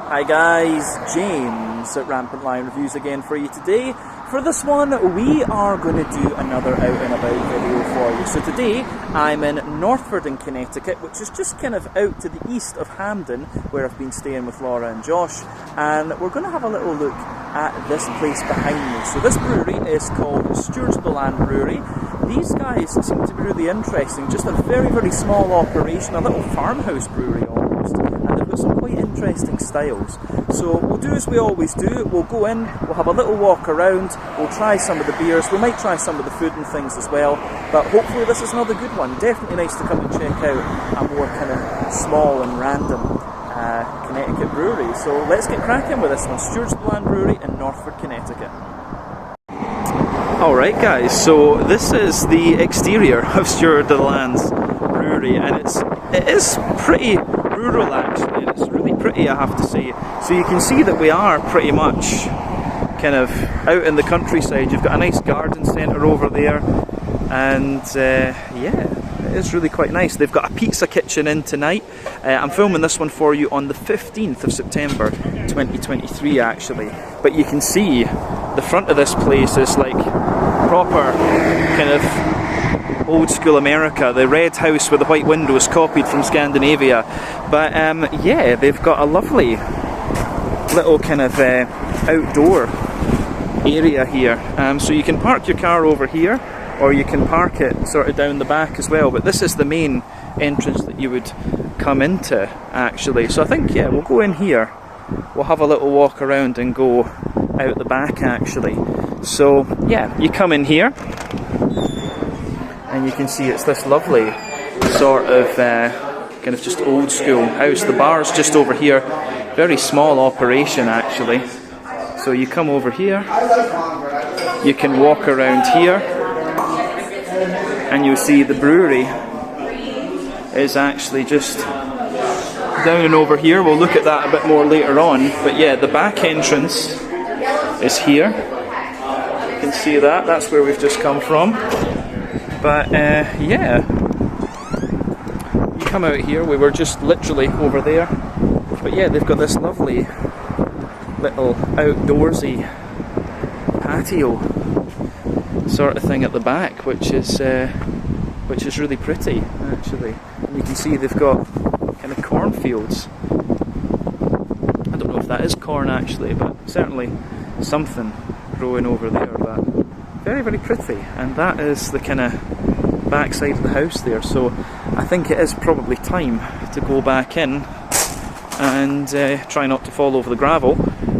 Hi guys, James at Rampant Lion Reviews again for you today. For this one, we are going to do another out and about video for you. So today, I'm in Northford in Connecticut, which is just kind of out to the east of Hamden, where I've been staying with Laura and Josh. And we're going to have a little look at this place behind me. So this brewery is called Stewards Brewery. These guys seem to be really interesting, just a very, very small operation, a little farmhouse brewery almost. And they've got some quite interesting styles. So we'll do as we always do, we'll go in, we'll have a little walk around, we'll try some of the beers, we might try some of the food and things as well, but hopefully this is another good one. Definitely nice to come and check out a more kind of small and random Connecticut brewery. So let's get cracking with this one, Stewards Brewery in Northford, Connecticut. Alright guys, so this is the exterior of Stewards Brewery, and it is pretty rural actually, and it's really pretty, I have to say. So you can see that we are pretty much kind of out in the countryside. You've got a nice garden centre over there, and yeah, it is really quite nice. They've got a pizza kitchen in tonight. I'm filming this one for you on the 15th of September 2023 actually, but you can see the front of this place is like proper kind of old school America, the red house with the white windows copied from Scandinavia. But yeah, they've got a lovely little kind of outdoor area here. So you can park your car over here, or you can park it sort of down the back as well. But this is the main entrance that you would come into actually. So I think, yeah, we'll go in here, we'll have a little walk around and go out the back actually. So yeah, you come in here and you can see it's this lovely sort of kind of just old school house. The bar's just over here, very small operation actually. So you come over here, you can walk around here, and you'll see the brewery is actually just down and over here. We'll look at that a bit more later on, but yeah, the back entrance is here. You can see that, that's where we've just come from. But yeah, you come out here, we were just literally over there, but yeah, they've got this lovely little outdoorsy patio sort of thing at the back, which is really pretty actually. And you can see they've got kind of cornfields. I don't know if that is corn actually, but certainly something growing over there. But very, very pretty, and that is the kind of back side of the house there. So I think it is probably time to go back in and try not to fall over the gravel,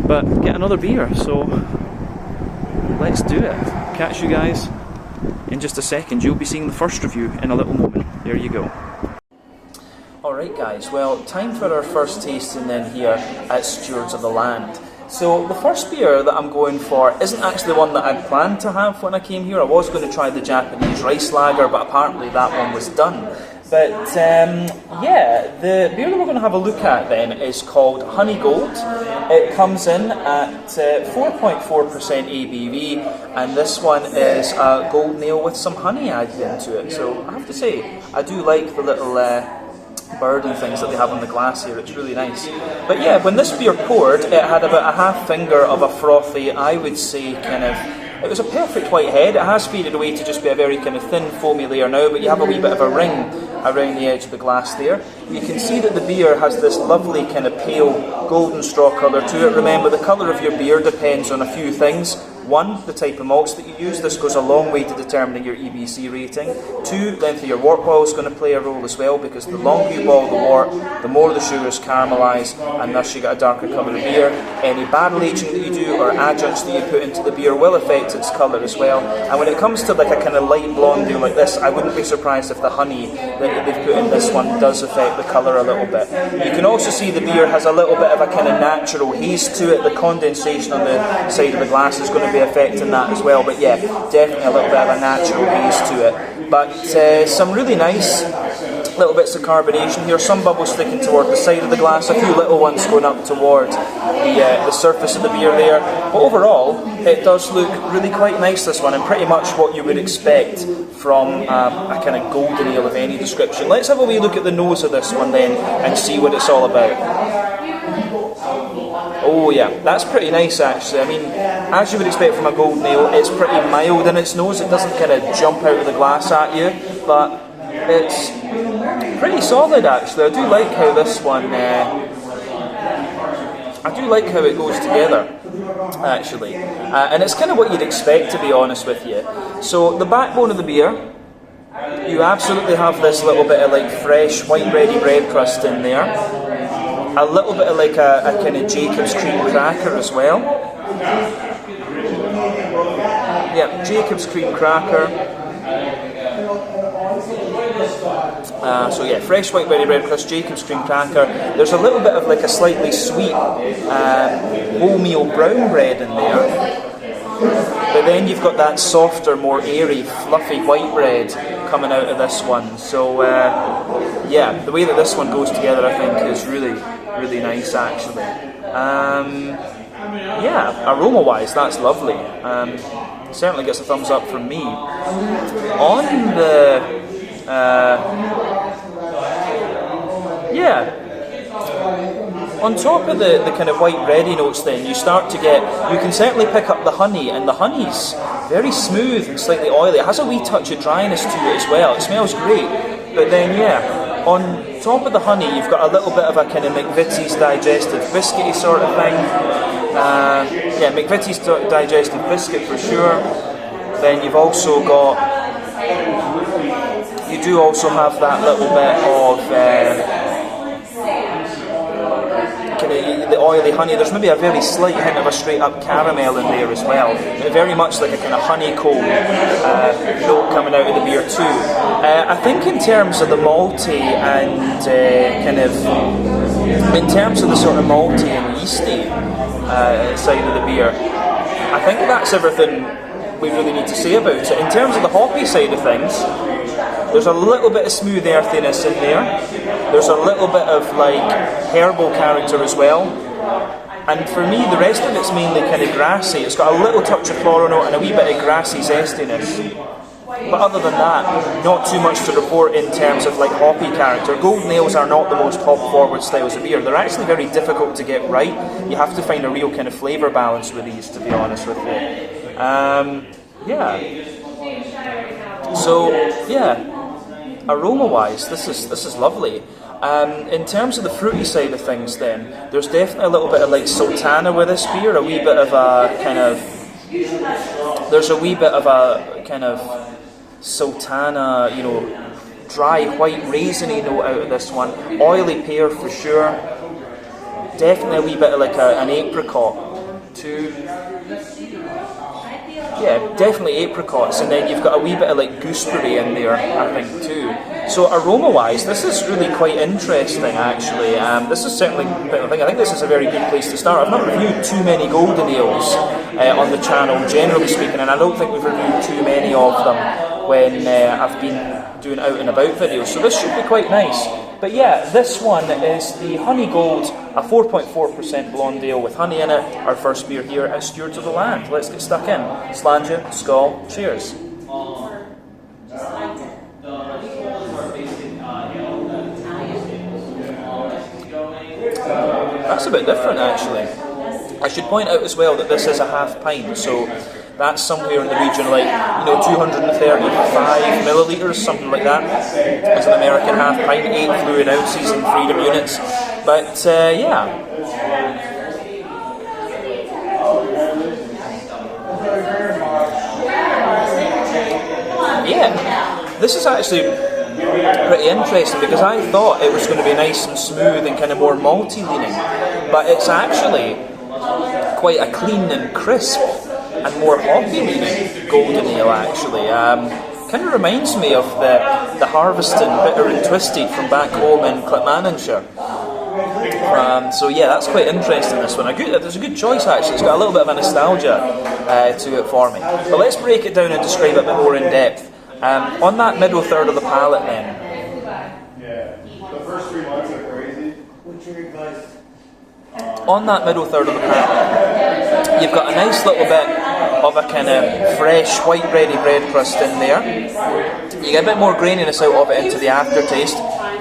but get another beer. So let's do it. Catch you guys in just a second. You'll be seeing the first review in a little moment. There you go. Alright guys, well, time for our first tasting then here at Stewards of the Land. So the first beer that I'm going for isn't actually one that I'd planned to have when I came here. I was going to try the Japanese rice lager, but apparently that one was done. But yeah, the beer that we're going to have a look at then is called Honey Gold. It comes in at 4.4% ABV, and this one is a golden ale with some honey added into it. So I have to say, I do like the little bird and things that they have on the glass here. It's really nice. But yeah, when this beer poured, it had about a half finger of a frothy, I would say, kind of, it was a perfect white head. It has faded away to just be a very kind of thin foamy layer now, but you have a wee bit of a ring around the edge of the glass there. You can see that the beer has this lovely kind of pale golden straw colour to it. Remember, the colour of your beer depends on a few things. One, the type of malts that you use. This goes a long way to determining your EBC rating. Two, length of your wort boil is going to play a role as well, because the longer you boil the wort, the more the sugars caramelise, and thus you get a darker colour of beer. Any barrel aging that you do or adjuncts that you put into the beer will affect its colour as well. And when it comes to like a kind of light blonde ale like this, I wouldn't be surprised if the honey that they've put in this one does affect the colour a little bit. You can also see the beer has a little bit of a kind of natural haze to it. The condensation on the side of the glass is going to be affecting that as well, but yeah, definitely a little bit of a natural haze to it. But some really nice little bits of carbonation here, some bubbles sticking toward the side of the glass, a few little ones going up toward the surface of the beer there. But overall, it does look really quite nice, this one, and pretty much what you would expect from a kind of golden ale of any description. Let's have a wee look at the nose of this one then and see what it's all about. Oh yeah, that's pretty nice actually. I mean, as you would expect from a golden ale, it's pretty mild in its nose. It doesn't kind of jump out of the glass at you, but it's pretty solid actually. I do like how this one, I do like how it goes together actually. And it's kind of what you'd expect, to be honest with you. So the backbone of the beer, you absolutely have this little bit of like fresh white bready bread crust in there. A little bit of like a kind of Jacob's cream cracker as well. Yeah, Jacob's cream cracker. So yeah, fresh white berry bread crust, Jacob's cream cracker. There's a little bit of like a slightly sweet wholemeal brown bread in there. But then you've got that softer, more airy, fluffy white bread coming out of this one. So yeah, the way that this one goes together I think is really, really nice actually. Yeah, aroma-wise that's lovely. Certainly gets a thumbs up from me. On the on top of the kind of white bready notes then, you start to get, you can certainly pick up the honey, and the honey's very smooth and slightly oily. It has a wee touch of dryness to it as well. It smells great. But then yeah, on top of the honey you've got a little bit of a kind of McVitie's digestive biscuity sort of thing. Yeah, McVitie's digestive biscuit for sure. Then you've also got, you do also have that little bit of kind of the oily honey. There's maybe a very slight hint of a straight up caramel in there as well. Very much like a kind of honeycomb note coming out of the beer too. I think in terms of the malty and kind of, in terms of the sort of malty and yeasty side of the beer, I think that's everything we really need to say about it. In terms of the hoppy side of things, there's a little bit of smooth earthiness in there. There's a little bit of like herbal character as well. And for me, the rest of it's mainly kind of grassy. It's got a little touch of floral note and a wee bit of grassy zestiness. But other than that, not too much to report in terms of like hoppy character. Golden ales are not the most hop-forward styles of beer. They're actually very difficult to get right. You have to find a real kind of flavour balance with these, to be honest with you. Yeah. So yeah, aroma-wise, this is lovely. In terms of the fruity side of things, then there's definitely a little bit of like sultana with this beer. A wee bit of a kind of, there's a wee bit of a kind of sultana, you know, dry white raisiny note out of this one. Oily pear for sure. Definitely a wee bit of like an apricot too. Yeah, definitely apricots, and then you've got a wee bit of like gooseberry in there, I think too. So aroma-wise, this is really quite interesting actually. This is certainly, I think this is a very good place to start. I've not reviewed too many golden ales on the channel, generally speaking, and I don't think we've reviewed too many of them when I've been doing out and about videos, so this should be quite nice. But yeah, this one is the Honey Gold, a 4.4% blonde ale with honey in it, our first beer here at Stewards of the Land. Let's get stuck in. Slàinte, skål, cheers. That's a bit different actually. I should point out as well that this is a half pint, so that's somewhere in the region of like, you know, 235 millilitres, something like that. It's an American half pint, 8 fluid ounces in freedom units. But yeah. Yeah, this is actually pretty interesting because I thought it was going to be nice and smooth and kind of more malty leaning, but it's actually quite a clean and crisp and more hoppy leaning golden ale actually. Kind of reminds me of the Harveston Bitter and Twisted from back home in Clackmannanshire. So yeah, that's quite interesting, this one. There's a good choice actually. It's got a little bit of a nostalgia to it for me. But let's break it down and describe it a bit more in depth. On that middle third of the palate then. Yeah, the first 3 months are crazy. What's your advice? On that middle third of the palate, you've got a nice little bit of a kind of fresh white bready bread crust in there. You get a bit more graininess out of it into the aftertaste.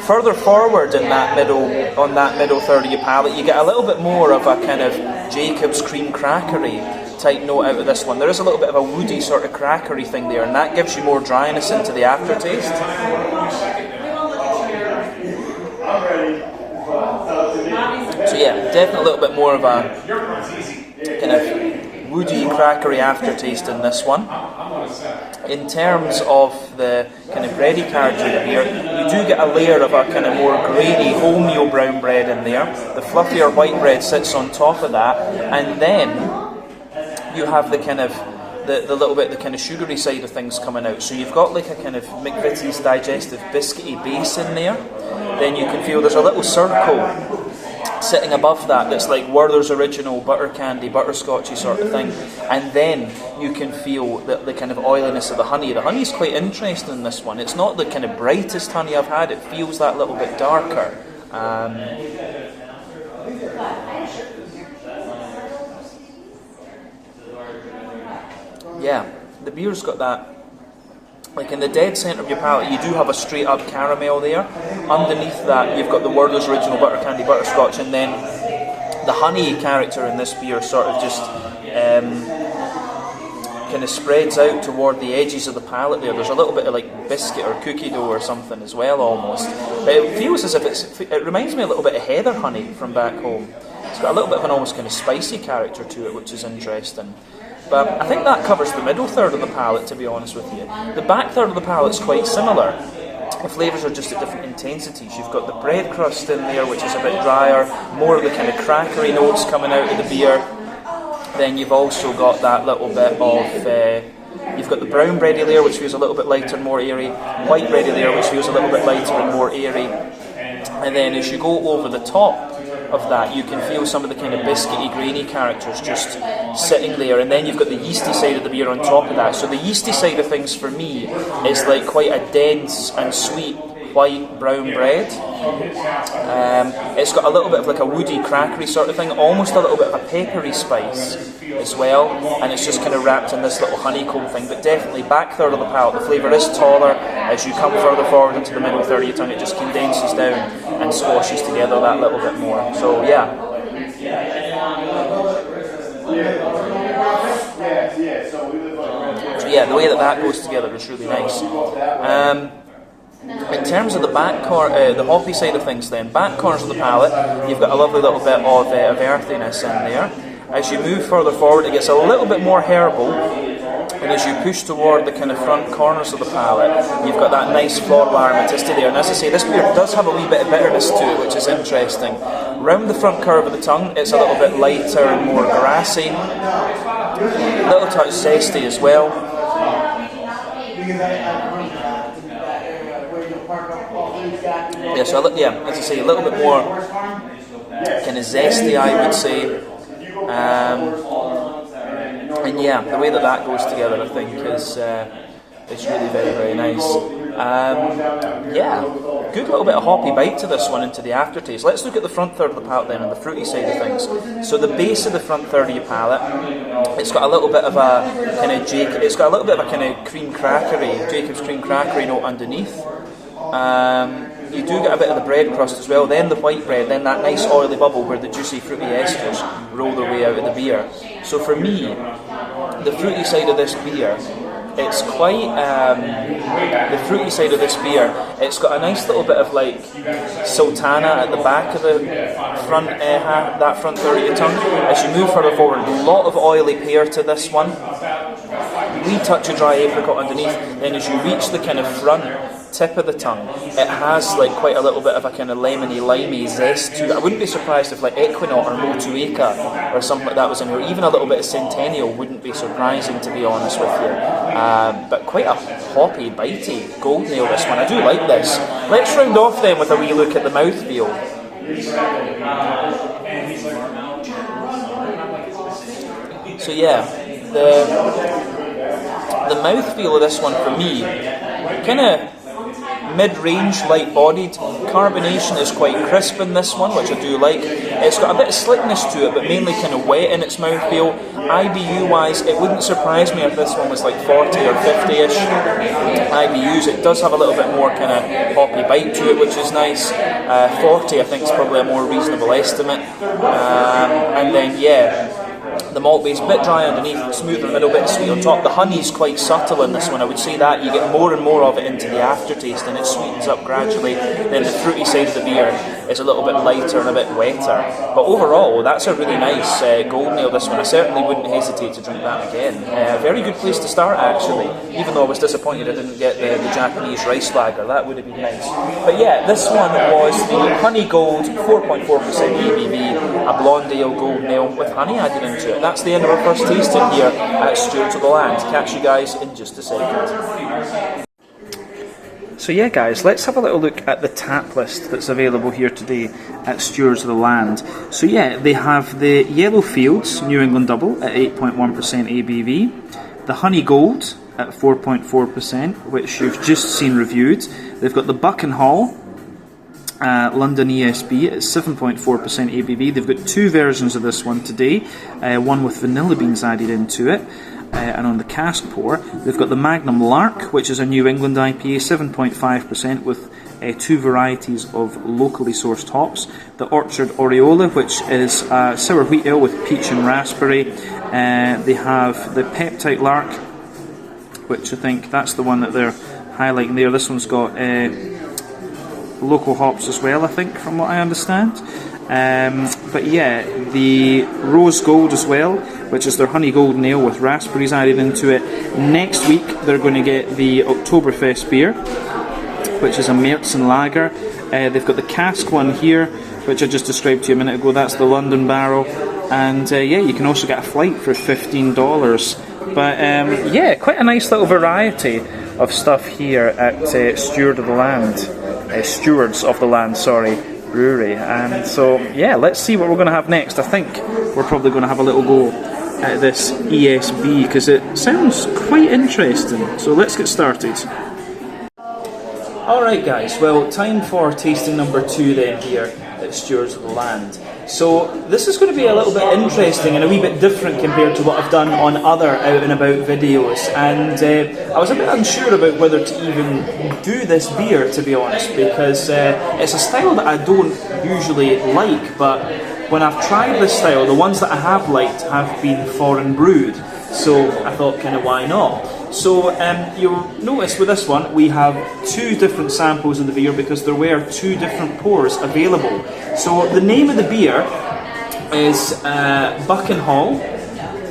Further forward in that on that middle third of your palate, you get a little bit more of a kind of Jacob's cream crackery type note out of this one. There is a little bit of a woody sort of crackery thing there, and that gives you more dryness into the aftertaste. So yeah, definitely a little bit more of a kind of woody, crackery aftertaste in this one. In terms of the kind of bready character of the beer, you do get a layer of a kind of more grainy wholemeal brown bread in there. The fluffier white bread sits on top of that, and then you have the kind of the little bit the kind of sugary side of things coming out. So you've got like a kind of McVitie's digestive biscuity base in there. Then you can feel there's a little circle sitting above that that's like Werther's original butter candy, butterscotchy sort of thing, and then you can feel the kind of oiliness of the honey. The honey's quite interesting in this one. It's not the kind of brightest honey I've had. It feels that little bit darker. Yeah, the beer's got that. Like in the dead centre of your palate, you do have a straight up caramel there. Underneath that, you've got the Werther's original butter candy butterscotch, and then the honey character in this beer sort of just kind of spreads out toward the edges of the palate there. There's a little bit of like biscuit or cookie dough or something as well, almost. But it feels as if it reminds me a little bit of heather honey from back home. It's got a little bit of an almost kind of spicy character to it, which is interesting. But I think that covers the middle third of the palate, to be honest with you. The back third of the palate is quite similar. The flavours are just at different intensities. You've got the bread crust in there, which is a bit drier, more of the kind of crackery notes coming out of the beer. Then you've also got that little bit of... you've got the brown bready layer, which feels a little bit lighter and more airy. White bready layer, which feels a little bit lighter and more airy. And then as you go over the top of that, you can feel some of the kind of biscuity, grainy characters just sitting there, and then you've got the yeasty side of the beer on top of that. So the yeasty side of things for me is like quite a dense and sweet white brown bread. It's got a little bit of like a woody crackery sort of thing, almost a little bit of a peppery spice as well, and it's just kind of wrapped in this little honeycomb thing. But definitely back third of the palate, the flavour is taller. As you come further forward into the middle third of your tongue, it just condenses down and squashes together that little bit more. So yeah. So yeah, the way that goes together is really nice. In terms of the the hoppy side of things then, back corners of the palate, you've got a lovely little bit of earthiness in there. As you move further forward, it gets a little bit more herbal, and as you push toward the kind of front corners of the palate, you've got that nice floral aromaticity there. And as I say, this beer does have a wee bit of bitterness to it, which is interesting. Round the front curve of the tongue, it's a little bit lighter and more grassy, a little touch zesty as well. Yeah, so as I say, a little bit more kind of zesty, I would say. And yeah, the way that goes together, I think, is really very, very nice. Yeah, good little bit of hoppy bite to this one into the aftertaste. Let's look at the front third of the palate then, and the fruity side of things. So the base of the front third of your palate, it's got a little bit of a kind of Jacob's cream crackery, Jacob's cream crackery note underneath. You do get a bit of the bread crust as well, then the white bread, then that nice oily bubble where the juicy fruity esters roll their way out of the beer. So for me, the fruity side of this beer, it's quite, the fruity side of this beer, it's got a nice little bit of like sultana at the back of the front, that front third of your tongue. As you move further forward, a lot of oily pear to this one. Wee touch of dry apricot underneath. Then as you reach the kind of front tip of the tongue, it has like quite a little bit of a kind of lemony, limey zest to it. I wouldn't be surprised if like Equinaut or Motueka or something like that was in here. Even a little bit of Centennial wouldn't be surprising, to be honest with you. But quite a hoppy, bitey gold nail this one. I do like this. Let's round off then with a wee look at the mouthfeel. So yeah, the mouthfeel of this one for me, kind of mid-range, light-bodied. Carbonation is quite crisp in this one, which I do like. It's got a bit of slickness to it, but mainly kind of wet in its mouthfeel. IBU wise, it wouldn't surprise me if this one was like 40 or 50-ish IBUs. It does have a little bit more kind of hoppy bite to it, which is nice. 40 I think is probably a more reasonable estimate. And then yeah, the malt base, a bit dry underneath, smooth in the middle, bit sweet on top. The honey's quite subtle in this one. I would say that you get more and more of it into the aftertaste, and it sweetens up gradually. Then the fruity side of the beer is a little bit lighter and a bit wetter. But overall, that's a really nice golden ale, this one. I certainly wouldn't hesitate to drink that again. A very good place to start, actually. Even though I was disappointed I didn't get the Japanese rice lager, that would have been nice. But yeah, this one was the Honey Gold, 4.4% ABV, a blonde ale golden ale with honey added into it. That's the end of our first tasting here at Stewards of the Land. Catch you guys in just a second. So yeah guys, let's have a little look at the tap list that's available here today at Stewards of the Land. So yeah, they have the Yellow Fields New England Double at 8.1% ABV, the Honey Gold at 4.4%, which you've just seen reviewed. They've got the Buckenhall London ESB at 7.4% ABV. They've got two versions of this one today, one with vanilla beans added into it, and on the cask pour they've got the Magnum Lark, which is a New England IPA, 7.5% with two varieties of locally sourced hops. The Orchard Aureola, which is sour wheat ale with peach and raspberry. They have the Peptite Lark, which I think that's the one that they're highlighting there. This one's got local hops as well, I think, from what I understand. But yeah, the Rose Gold as well, which is their honey golden ale with raspberries added into it. Next week they're going to get the Oktoberfest beer, which is a Märzen lager. They've got the cask one here, which I just described to you a minute ago. That's the London Barrel. And yeah, you can also get a flight for $15. But yeah, quite a nice little variety of stuff here at Stewards of the Land, Brewery. And so yeah, let's see what we're going to have next. I think we're probably going to have a little go at this ESB because it sounds quite interesting. So let's get started. Alright guys, well, time for tasting number 2 then here at Stewards of the Land. So this is going to be a little bit interesting and a wee bit different compared to what I've done on other out and about videos, and I was a bit unsure about whether to even do this beer, to be honest, because it's a style that I don't usually like, but when I've tried this style, the ones that I have liked have been foreign brewed, so I thought kind of why not. So you'll notice with this one we have 2 different samples of the beer because there were 2 different pours available. So the name of the beer is Buckenhall.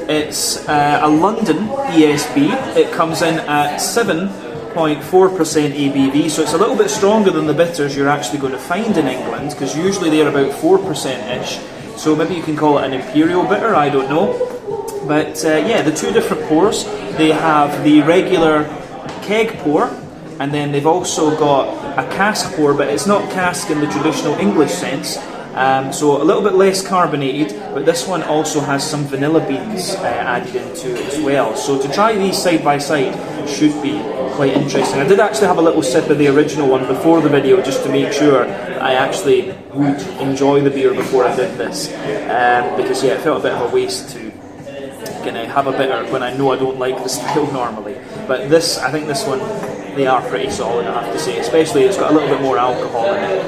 It's a London ESB. It comes in at 7.4% ABV, so it's a little bit stronger than the bitters you're actually going to find in England, because usually they're about 4%-ish. So maybe you can call it an imperial bitter, I don't know. But yeah, the 2 different pours, they have the regular keg pour, and then they've also got a cask pour, but it's not cask in the traditional English sense, so a little bit less carbonated, but this one also has some vanilla beans added into it as well. So to try these side by side should be quite interesting. I did actually have a little sip of the original one before the video just to make sure that I actually would enjoy the beer before I did this, because yeah, it felt a bit of a waste to have a bitter when I know I don't like the style normally. But this, I think this one, they are pretty solid, I have to say, especially it's got a little bit more alcohol in it.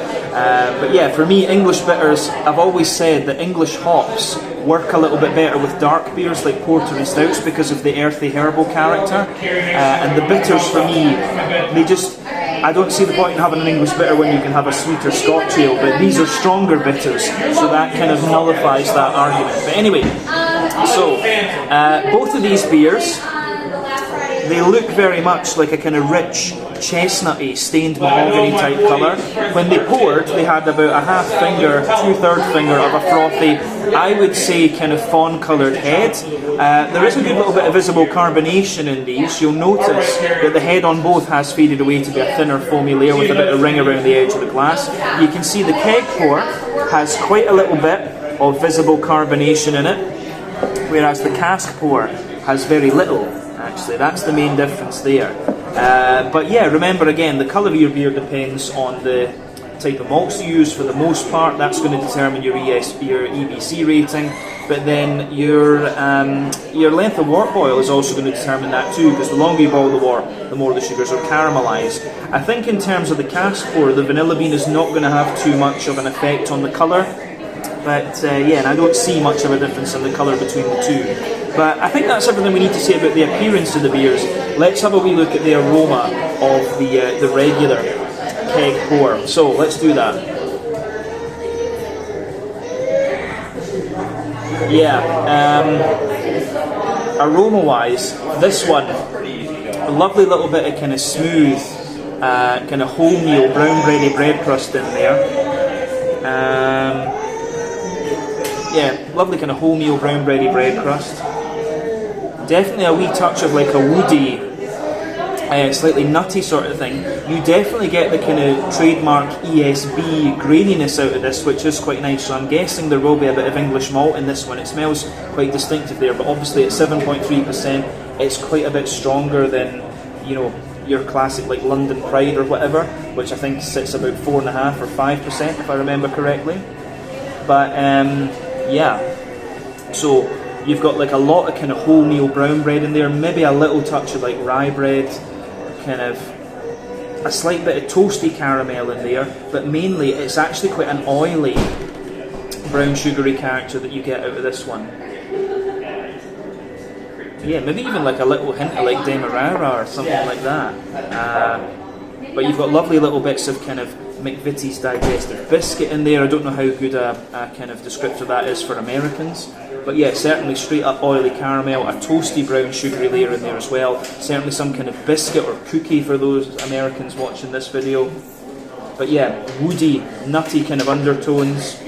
But yeah, for me, English bitters, I've always said that English hops work a little bit better with dark beers like porter and stouts because of the earthy herbal character, and the bitters for me, they just, I don't see the point in having an English bitter when you can have a sweeter Scotch ale, but these are stronger bitters, so that kind of nullifies that argument. But anyway, so both of these beers, they look very much like a kind of rich, chestnutty, stained mahogany type colour. When they poured, they had about a half finger, 2/3 finger of a frothy, I would say kind of fawn coloured head. There is a good little bit of visible carbonation in these. You'll notice that the head on both has faded away to be a thinner foamy layer with a bit of ring around the edge of the glass. You can see the keg pour has quite a little bit of visible carbonation in it, whereas the cask pour has very little. Actually, that's the main difference there. But yeah, remember again, the colour of your beer depends on the type of malts you use for the most part. That's going to determine your EBC rating. But then your length of wort boil is also going to determine that too, because the longer you boil the wort, the more the sugars are caramelised. I think in terms of the cask pour, the vanilla bean is not going to have too much of an effect on the colour. But yeah, and I don't see much of a difference in the colour between the two. But I think that's everything we need to say about the appearance of the beers. Let's have a wee look at the aroma of the regular keg pour. So let's do that. Yeah, aroma-wise, this one, a lovely little bit of kind of smooth, kind of wholemeal, brown bready bread crust in there. Yeah, lovely kind of wholemeal, brown bready bread crust. Definitely a wee touch of like a woody, slightly nutty sort of thing. You definitely get the kind of trademark ESB graininess out of this, which is quite nice. So I'm guessing there will be a bit of English malt in this one. It smells quite distinctive there, but obviously at 7.3%, it's quite a bit stronger than, you know, your classic like London Pride or whatever, which I think sits about 4.5 or 5% if I remember correctly. But yeah, so you've got like a lot of kind of wholemeal brown bread in there, maybe a little touch of like rye bread, kind of a slight bit of toasty caramel in there, but mainly it's actually quite an oily brown sugary character that you get out of this one. Yeah, maybe even like a little hint of like Demerara or something like that. But you've got lovely little bits of kind of McVitie's digestive biscuit in there. I don't know how good a kind of descriptor that is for Americans. But yeah, certainly straight up oily caramel, a toasty brown sugary layer in there as well. Certainly some kind of biscuit or cookie for those Americans watching this video. But yeah, woody, nutty kind of undertones.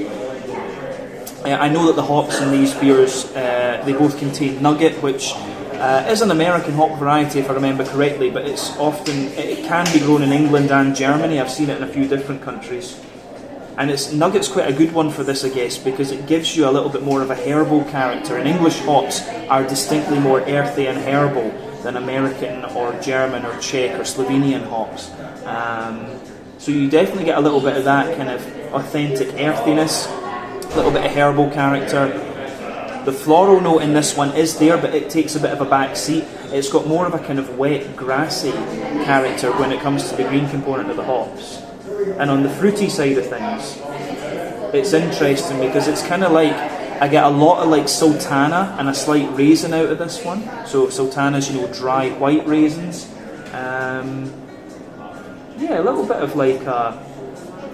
I know that the hops in these beers, they both contain nugget, which is an American hop variety if I remember correctly, but it's often, it can be grown in England and Germany. I've seen it in a few different countries. And nugget's quite a good one for this, I guess, because it gives you a little bit more of a herbal character. And English hops are distinctly more earthy and herbal than American or German or Czech or Slovenian hops. So you definitely get a little bit of that kind of authentic earthiness, a little bit of herbal character. The floral note in this one is there, but it takes a bit of a back seat. It's got more of a kind of wet, grassy character when it comes to the green component of the hops. And on the fruity side of things, it's interesting because it's kind of like, I get a lot of like sultana and a slight raisin out of this one. So sultana's, you know, dry white raisins. Yeah, a little bit of like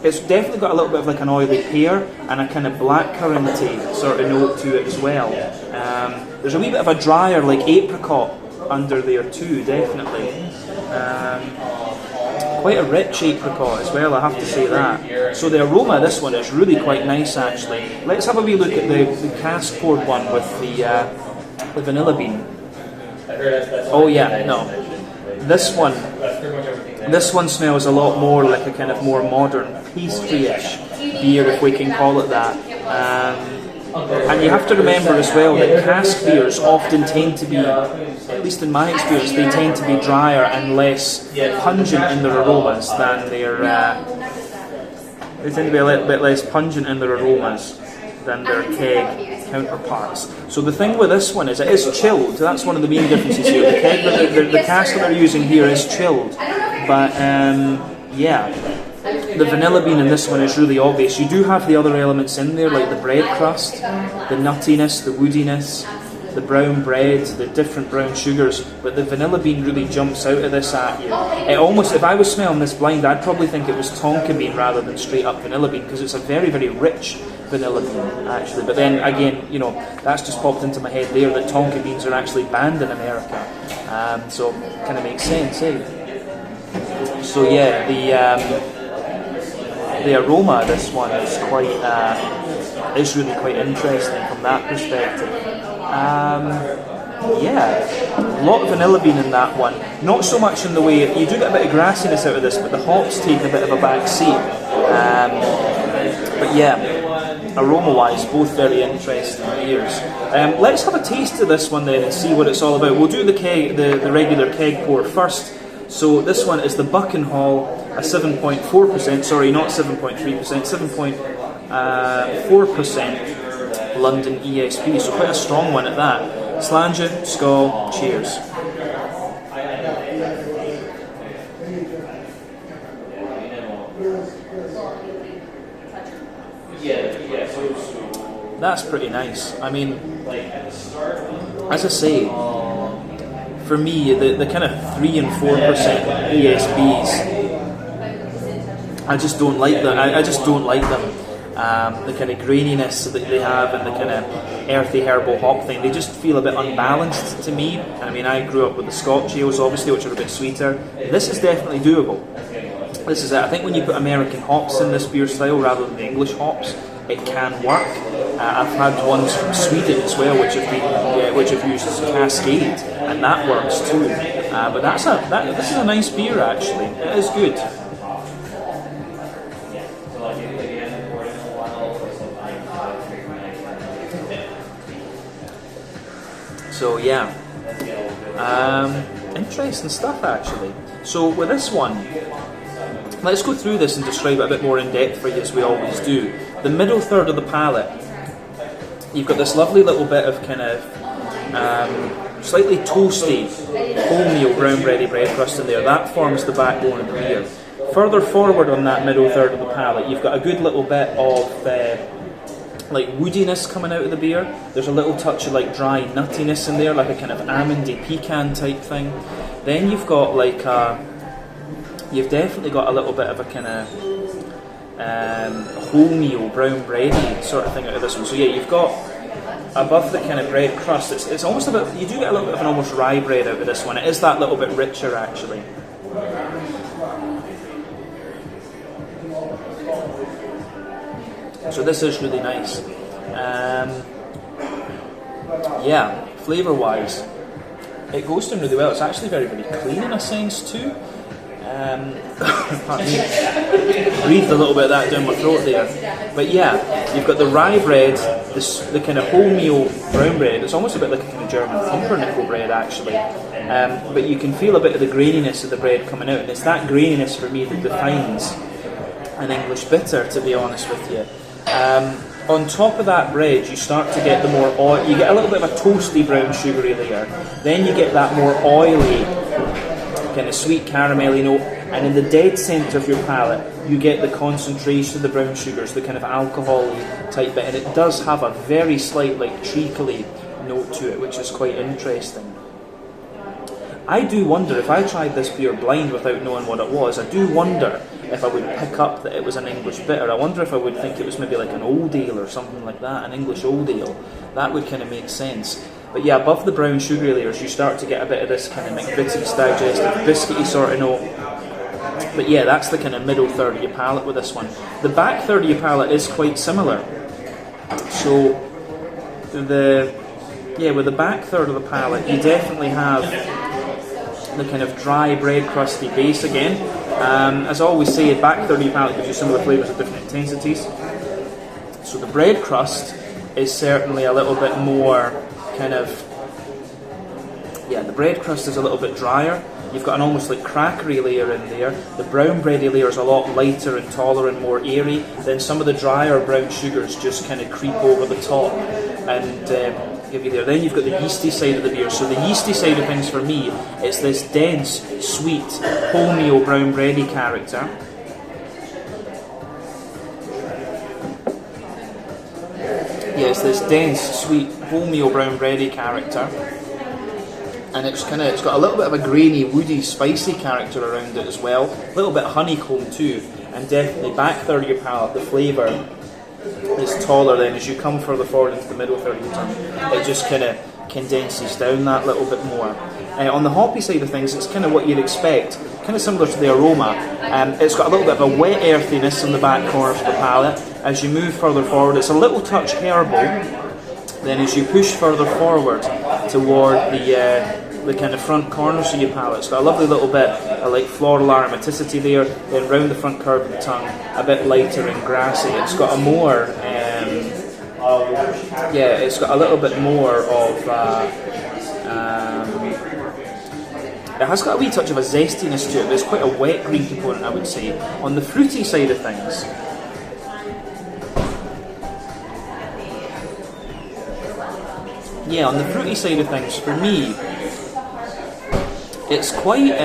it's definitely got a little bit of like an oily pear and a kind of blackcurranty sort of note to it as well. There's a wee bit of a drier like apricot under there too, definitely. Quite a rich apricot as well, I have to say that. So the aroma of this one is really quite nice actually. Let's have a wee look at the cask poured one with the vanilla bean. Oh yeah, no. This one smells a lot more like a kind of more modern pastry-ish beer, if we can call it that. And you have to remember as well that cask beers often tend to be, at least in my experience, they tend to be drier and less pungent in their aromas than their. They tend to be a little bit less pungent in their aromas than their keg counterparts. So the thing with this one is it is chilled. That's one of the main differences here. The keg, the cask that they're using here is chilled, but yeah. The vanilla bean in this one is really obvious. You do have the other elements in there, like the bread crust, the nuttiness, the woodiness, the brown bread, the different brown sugars, but the vanilla bean really jumps out of this at you. It almost, if I was smelling this blind, I'd probably think it was tonka bean rather than straight up vanilla bean, because it's a very, very rich vanilla bean, actually. But then, again, you know, that's just popped into my head there, that tonka beans are actually banned in America. So, kind of makes sense, eh? So yeah, the aroma of this one is quite, is really quite interesting from that perspective. Yeah, a lot of vanilla bean in that one. Not so much in the way, you do get a bit of grassiness out of this, but the hops take a bit of a back seat. But yeah, aroma-wise, both very interesting beers. Let's have a taste of this one then and see what it's all about. We'll do the regular keg pour first. So this one is the Buckenhall a 7.4%, sorry, not 7.3%, 7.4% London ESB, so quite a strong one at that. Sláinte, skål, cheers. That's pretty nice. I mean, as I say, for me, the kind of 3 and 4% ESBs, I just don't like them. I just don't like them. The kind of graininess that they have and the kind of earthy herbal hop thing, they just feel a bit unbalanced to me. I mean, I grew up with the Scotch ales, obviously, which are a bit sweeter. This is definitely doable. This is it. I think when you put American hops in this beer style rather than the English hops, it can work. I've had ones from Sweden as well, which have used Cascade, and that works too. But this is a nice beer actually. It is good. So yeah, interesting stuff actually. So with this one, let's go through this and describe it a bit more in depth for you, as we always do. The middle third of the palate, you've got this lovely little bit of kind of slightly toasty wholemeal brown bready bread crust in there. That forms the backbone of the beer. Further forward on that middle third of the palate, you've got a good little bit of like woodiness coming out of the beer. There's a little touch of like dry nuttiness in there, like a kind of almondy pecan type thing. Then you've got like you've definitely got a little bit of a kind of wholemeal brown bready sort of thing out of this one. So yeah, you've got above the kind of bread crust, it's almost a bit, you do get a little bit of an almost rye bread out of this one. It is that little bit richer actually. So this is really nice. Yeah, flavour wise, it goes down really well. It's actually very, very clean in a sense too. Pardon me. Breathed a little bit of that down my throat there. But yeah, you've got the rye bread, the kind of wholemeal brown bread. It's almost a bit like a kind of German pumpernickel bread actually. But you can feel a bit of the graininess of the bread coming out, and it's that graininess for me that defines an English bitter, to be honest with you. On top of that bread, you start to get the more oil. You get a little bit of a toasty brown sugary layer. Then you get that more oily, kind of sweet caramelly note, and in the dead centre of your palate, you get the concentration of the brown sugars, the kind of alcohol-y type bit, and it does have a very slight, like treacly note to it, which is quite interesting. I do wonder, if I tried this beer blind without knowing what it was, I do wonder if I would pick up that it was an English bitter. I wonder if I would think it was maybe like an old ale or something like that, an English old ale. That would kind of make sense. But yeah, above the brown sugary layers, you start to get a bit of this kind of McVitie's digestive, biscuity sort of note. But yeah, that's the kind of middle third of your palate with this one. The back third of your palate is quite similar. So with the back third of the palate, you definitely have the kind of dry bread crusty base again. As I always say, the back third of your palate gives you similar flavours at different intensities. So the bread crust is certainly a little bit more kind of, yeah, the bread crust is a little bit drier. You've got an almost like crackery layer in there. The brown bready layer is a lot lighter and taller and more airy. Then some of the drier brown sugars just kind of creep over the top and give you there. Then you've got the yeasty side of the beer. So the yeasty side of things for me, it's this dense, sweet, wholemeal brown bready character. Yeah, it's this dense, sweet, wholemeal brown bready character. And it's got a little bit of a grainy, woody, spicy character around it as well. A little bit of honeycomb too. And definitely back third of your palate, the flavour is taller then as you come further forward into the middle third of your tongue. It just kind of condenses down that little bit more. On the hoppy side of things, it's kind of what you'd expect, kind of similar to the aroma. It's got a little bit of a wet earthiness in the back corners of the palate. As you move further forward, it's a little touch herbal. Then as you push further forward toward the kind of front corners of your palate, it's got a lovely little bit of like floral aromaticity there. Then round the front curve of the tongue, a bit lighter and grassy. It's got a more, it's got a little bit more of It has got a wee touch of a zestiness to it, but it's quite a wet green component, I would say. On the fruity side of things, yeah, on the fruity side of things, for me, it's quite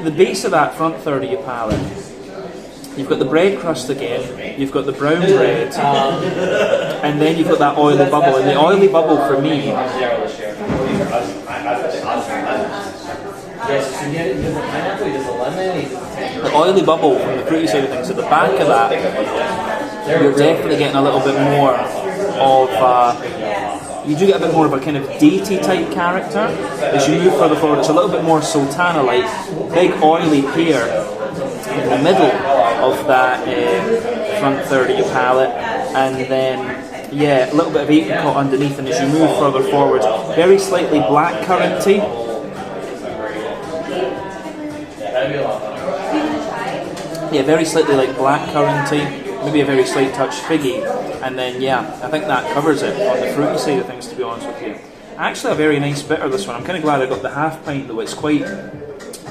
the base of that front third of your palate. You've got the bread crust again, you've got the brown bread, and then you've got that oily bubble. And the oily bubble for me, the oily bubble from the fruity side of things, at the back of that, you're definitely getting a little bit more of you do get a bit more of a kind of datey type character. As you move further forward, it's a little bit more sultana-like, big oily pear in the middle of that front third of your palate, and then yeah, a little bit of apricot underneath. And as you move further forward, very slightly blackcurranty. Yeah, very slightly like blackcurranty, maybe a very slight touch figgy, and then yeah, I think that covers it on the fruity side of things, to be honest with you. Actually a very nice bitter, this one. I'm kind of glad I got the half pint though, it's quite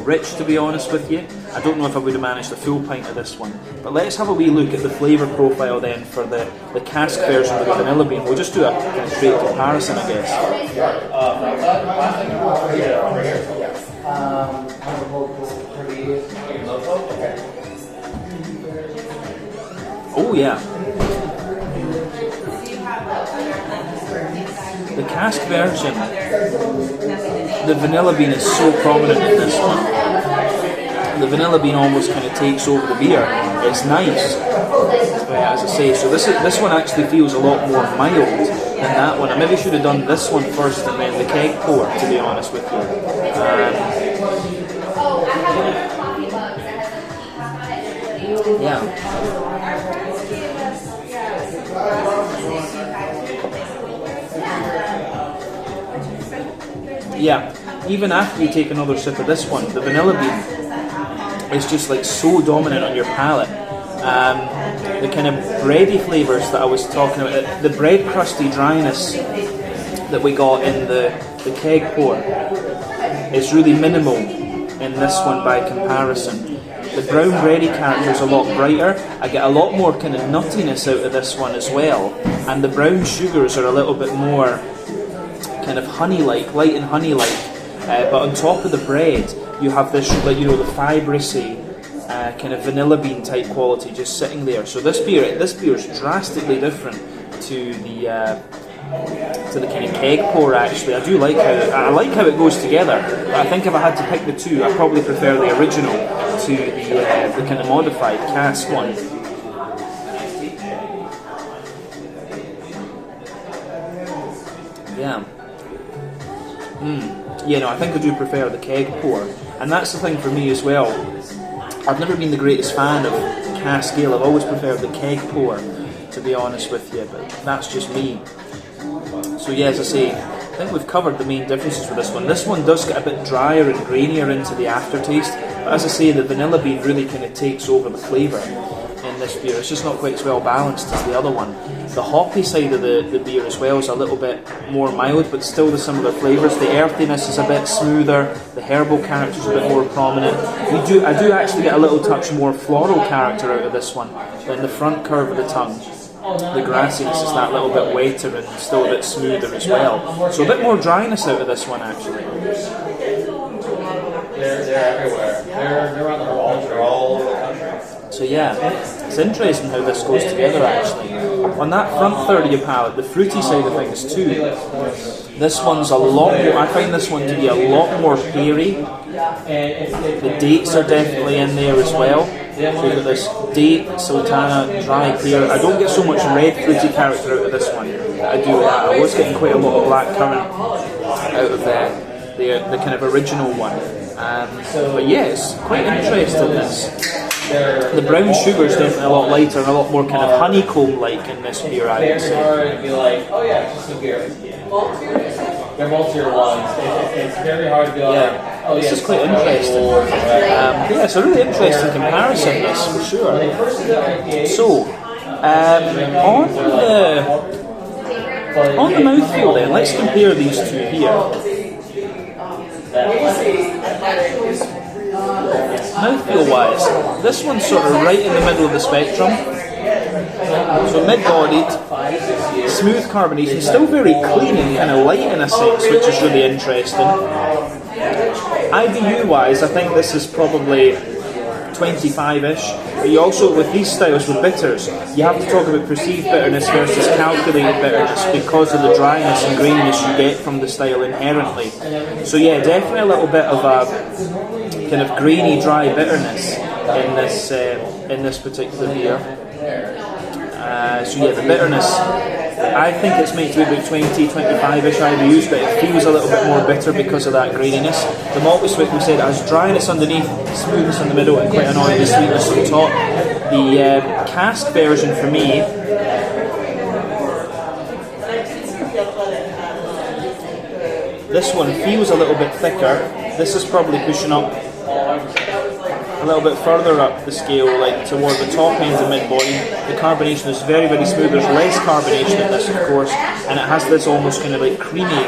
rich, to be honest with you. I don't know if I would have managed the full pint of this one. But let's have a wee look at the flavour profile then for the cask version of the vanilla bean. We'll just do a kind of straight comparison, I guess. Oh yeah. The cask version, the vanilla bean is so prominent in this one. The vanilla bean almost kind of takes over the beer. It's nice, as I say. So this one actually feels a lot more mild than that one. I maybe should have done this one first and then the keg pour, to be honest with you. Yeah. Yeah, even after you take another sip of this one, the vanilla bean is just like so dominant on your palate. The kind of bready flavours that I was talking about, the bread crusty dryness that we got in the keg pour is really minimal in this one by comparison. The brown bready character is a lot brighter. I get a lot more kind of nuttiness out of this one as well, and the brown sugars are a little bit more kind of honey-like, light and honey-like. But on top of the bread, you have this, like, you know, the fibrousy kind of vanilla bean type quality just sitting there. So this beer is drastically different to the kind of keg pour. Actually, I do like how it goes together. But I think if I had to pick the two, I probably prefer the original to the kind of modified cask one. Yeah. Yeah, no, I think I do prefer the keg pour, and that's the thing for me as well. I've never been the greatest fan of cask ale. I've always preferred the keg pour, to be honest with you, but that's just me. So yeah, as I say, I think we've covered the main differences with this one. This one does get a bit drier and grainier into the aftertaste, but as I say, the vanilla bean really kind of takes over the flavour in this beer. It's just not quite as well balanced as the other one. The hoppy side of the beer as well is a little bit more mild, but still the similar flavours. The earthiness is a bit smoother, the herbal character is a bit more prominent. I do actually get a little touch more floral character out of this one than the front curve of the tongue. The grassiness is that little bit wetter and still a bit smoother as well. So a bit more dryness out of this one actually. They're everywhere. They're on the walls. They're all over the country. So yeah, it's interesting how this goes together actually. On that front third of your palate, the fruity side of things too, this one's a lot more, I find this one to be a lot more peary. The dates are definitely in there as well. So you've got this date, sultana, dry pear. I don't get so much red fruity character out of this one that I do with that. I was getting quite a lot of black currant out of the kind of original one. But yeah, it's quite interesting this. The brown sugar is definitely a lot lighter and a lot more kind of honeycomb-like in this beer, I would say. To be like, oh yeah, it's just a beer. They're multi-year ones. It's very hard to be like, oh yeah, this is quite interesting. Yeah, it's a really interesting comparison, this for sure. So, on the mouthfeel then, let's compare these two here. Mouthfeel wise, this one's sort of right in the middle of the spectrum. So mid-bodied, smooth carbonation, still very clean and kind of light in a sense, which is really interesting. IBU wise, I think this is probably 25-ish. But you also, with these styles with bitters, you have to talk about perceived bitterness versus calculated bitterness because of the dryness and graininess you get from the style inherently. So yeah, definitely a little bit of a kind of grainy, dry bitterness in this particular beer. So yeah, the bitterness, I think it's meant to be about 20-25-ish IBUs, but it feels a little bit more bitter because of that graininess. The malt we said it has dryness underneath, smoothness in the middle, and quite an oily sweetness on top. The cask version for me, this one feels a little bit thicker. This is probably pushing up a little bit further up the scale, like toward the top end of mid-body. The carbonation is very, very smooth. There's less carbonation in this, of course, and it has this almost kind of like creamy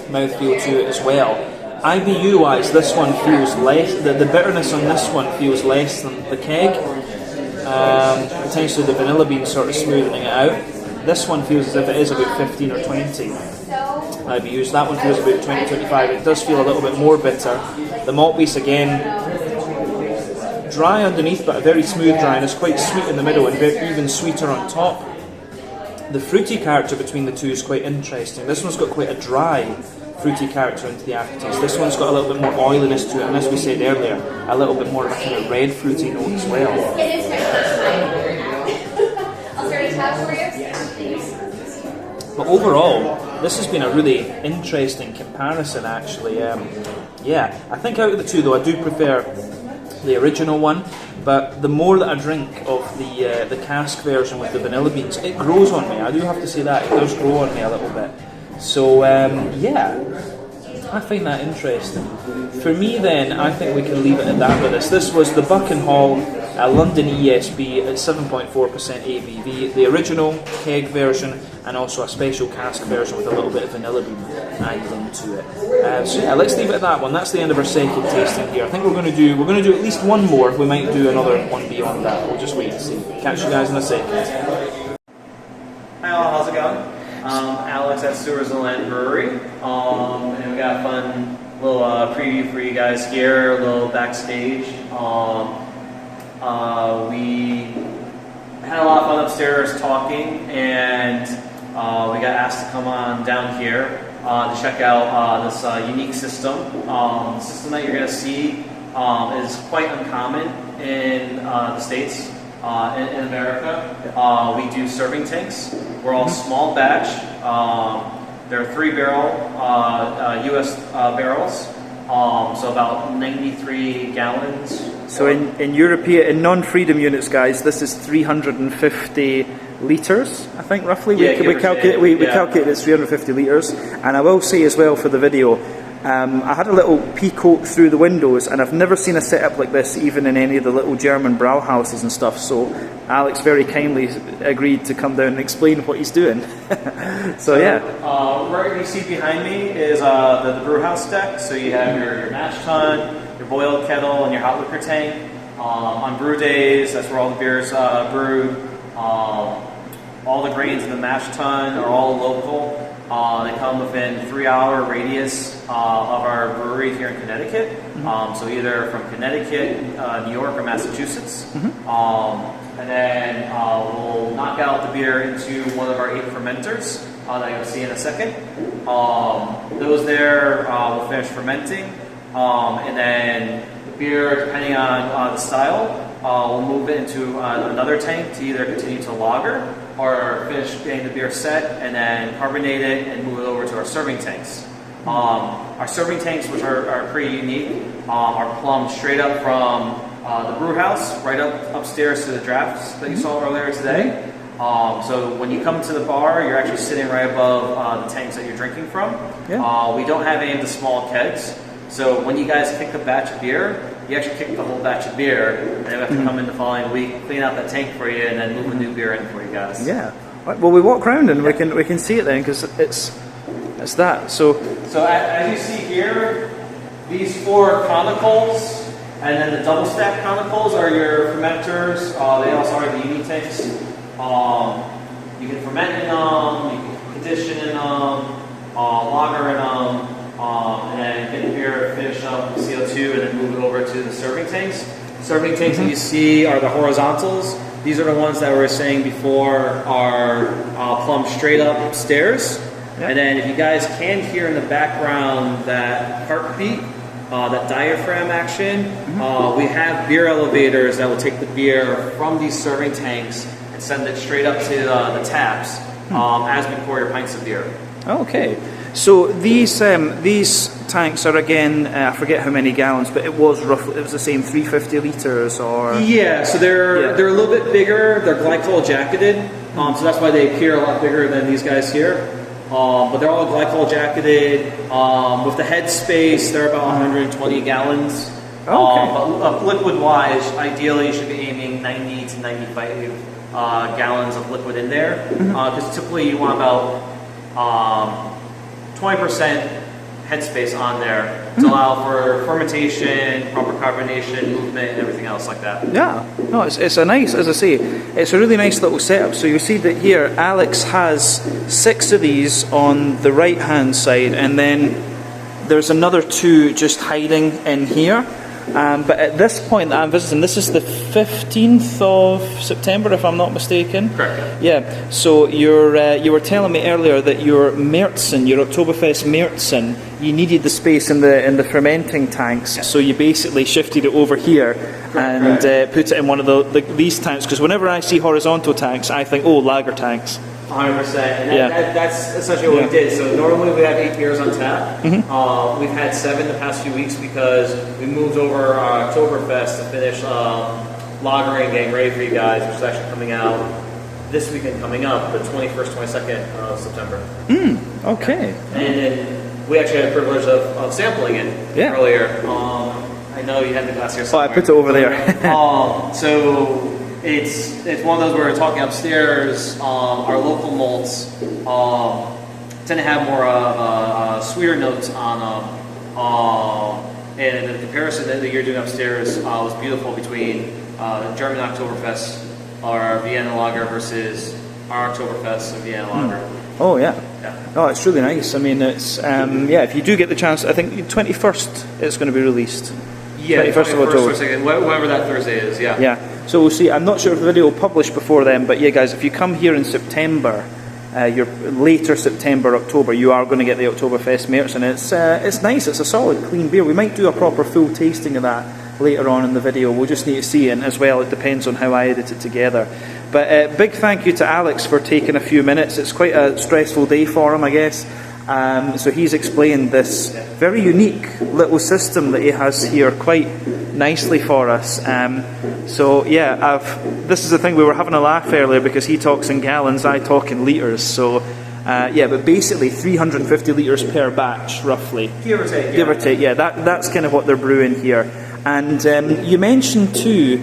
mouthfeel to it as well. IBU-wise, this one feels less. The bitterness on this one feels less than the keg. Potentially the vanilla bean sort of smoothing it out. This one feels as if it is about 15 or 20 IBUs. That one feels about 20-25. It does feel a little bit more bitter. The malt base again, dry underneath, but a very smooth dryness, quite sweet in the middle and even sweeter on top. The fruity character between the two is quite interesting. This one's got quite a dry fruity character into the aftertaste. This one's got a little bit more oiliness to it, and as we said earlier, a little bit more of a kind of red fruity note as well. But overall, this has been a really interesting comparison actually. Yeah, I think out of the two though, I do prefer the original one, but the more that I drink of the cask version with the vanilla beans, it grows on me. I do have to say that, it does grow on me a little bit. So yeah, I find that interesting. For me then, I think we can leave it at that with this. This was the Buckenhall London ESB at 7.4% ABV, the original keg version, and also a special cask version with a little bit of vanilla bean added into it. So yeah, let's leave it at that one. That's the end of our second tasting here. I think we're going to do at least one more. We might do another one beyond that. We'll just wait and see. Catch you guys in a second. Hi all, how's it going? Alex at Stewards Brewery, and we got a fun little preview for you guys here, a little backstage. We had a lot of fun upstairs talking, and we got asked to come on down here to check out this unique system. The system that you're going to see is quite uncommon in the States. In America, we do serving tanks. We're all small batch. They're 3-barrel U.S. barrels, so about 93 gallons. So in European, in non-freedom units, guys, this is 350 litres, I think, roughly. Yeah, we calculate it's 350 litres. And I will say as well for the video, I had a little peek through the windows, and I've never seen a setup like this even in any of the little German brauhouses and stuff, so Alex very kindly agreed to come down and explain what he's doing. So yeah. Right you see behind me is the brew house deck, so you have your mash tun, your boiled kettle, and your hot liquor tank. On brew days, that's where all the beers brewed. All the grains in the mash tun are all local. They come within 3-hour radius of our brewery here in Connecticut. So either from Connecticut, New York, or Massachusetts. And then we'll knock out the beer into one of our 8 fermenters that you'll see in a second. Those there will finish fermenting. And then the beer, depending on the style, we'll move it into another tank to either continue to lager or finish getting the beer set and then carbonate it and move it over to our serving tanks. Our serving tanks, which are pretty unique, are plumbed straight up from the brew house right upstairs to the drafts that you saw earlier today. So when you come to the bar, you're actually sitting right above the tanks that you're drinking from. Yeah. We don't have any of the small kegs. So when you guys kick a batch of beer, you actually kick the whole batch of beer, and then we have to come in the following week, clean out that tank for you, and then move a new beer in for you guys. Yeah. Well, we walk around and we can see it then, because it's that. So as you see here, these 4 conicals And then the double stack conicals are your fermenters. They also are the uni tanks. You can ferment in them, you can condition in them, lager in them, and then get the beer, finish up with CO2, and then move it over to the serving tanks. Serving tanks that you see are the horizontals. These are the ones that we were saying before are plumbed straight up stairs. Yep. And then if you guys can hear in the background that heartbeat, that diaphragm action, we have beer elevators that will take the beer from these serving tanks and send it straight up to the taps as we pour your pints of beer. Okay, so these tanks are again, I forget how many gallons, but it was the same 350 liters or. Yeah, so they're a little bit bigger. They're glycol jacketed, so that's why they appear a lot bigger than these guys here. But they're all glycol jacketed. With the head space, they're about 120 gallons. Okay. But liquid wise, ideally you should be aiming 90 to 95 gallons of liquid in there, because typically you want about 20% headspace on there to allow for fermentation, proper carbonation, movement, and everything else like that. Yeah, no, it's a nice, as I say, it's a really nice little setup. So you see that here, Alex has 6 of these on the right hand side, and then there's another 2 just hiding in here. But at this point that I'm visiting, this is the 15th of September, if I'm not mistaken. Correct. Yeah. So you were telling me earlier that your Märzen, your Oktoberfest Märzen, you needed the space in the fermenting tanks. Yeah. So you basically shifted it over here and put it in one of these tanks. Because whenever I see horizontal tanks, I think, oh, lager tanks. 100%, and that's essentially what we did. So normally we have 8 beers on tap. We've had 7 the past few weeks because we moved over our Oktoberfest to finish lagering, getting ready for you guys, which is actually coming out this weekend coming up, the 21st, 22nd of September. Okay. Yeah. And then we actually had the privilege of sampling it earlier. I know you had the glass here somewhere. Oh, I put it over there. So it's one of those where we're talking upstairs. Our local malts tend to have more sweeter notes on them. And the comparison that you're doing upstairs was beautiful between German Oktoberfest or Vienna Lager versus our Oktoberfest or Vienna Lager. Oh yeah. Oh, it's really nice. I mean, it's if you do get the chance, I think 21st it's going to be released. Yeah, 21st of October. Whatever that Thursday is. Yeah. Yeah. So we'll see. I'm not sure if the video will publish before then, but yeah, guys, if you come here in September, your later September, October, you are going to get the Oktoberfest Märzen, and it's nice. It's a solid, clean beer. We might do a proper full tasting of that later on in the video. We'll just need to see it, and as well, it depends on how I edit it together. But big thank you to Alex for taking a few minutes. It's quite a stressful day for him, I guess. So he's explained this very unique little system that he has here quite nicely for us. So yeah, this is the thing, we were having a laugh earlier because he talks in gallons, I talk in litres. So yeah, but basically 350 litres per batch, roughly. Give or take. Give or take, yeah. That's kind of what they're brewing here. And you mentioned too,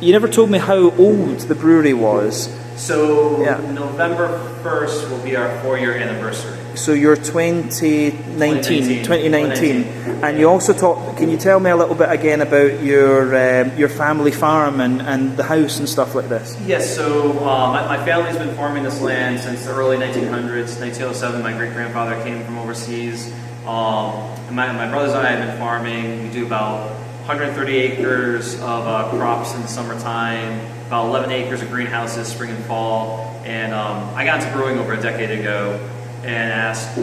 you never told me how old the brewery was. So November 1st will be our 4-year anniversary. So you're 2019, and you also can you tell me a little bit again about your family farm and the house and stuff like this? Yes, so my family's been farming this land since the early 1900s. 1907, my great-grandfather came from overseas. And my brothers and I have been farming. We do about 130 acres of crops in the summertime, about 11 acres of greenhouses spring and fall. And I got into brewing over a decade ago and asked,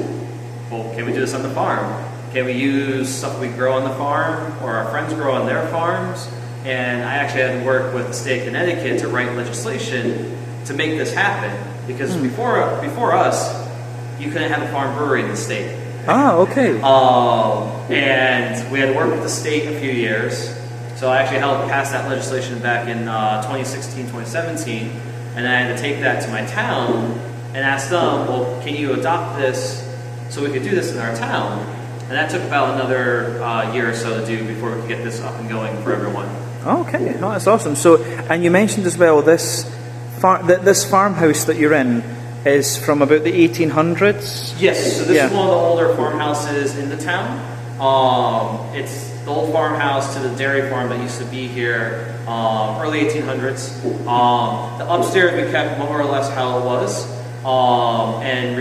well, can we do this on the farm? Can we use stuff we grow on the farm or our friends grow on their farms? And I actually had to work with the state of Connecticut to write legislation to make this happen. Because before us, you couldn't have a farm brewery in the state. Ah, okay. And we had to work with the state a few years. So I actually helped pass that legislation back in 2016, 2017. And I had to take that to my town and ask them, well, can you adopt this so we could do this in our town? And that took about another year or so to do before we could get this up and going for everyone. Okay, no, that's awesome. So, and you mentioned as well this farmhouse that you're in is from about the 1800s? Yes, so this is one of the older farmhouses in the town. It's the old farmhouse to the dairy farm that used to be here early 1800s. The upstairs we kept more or less how it was, and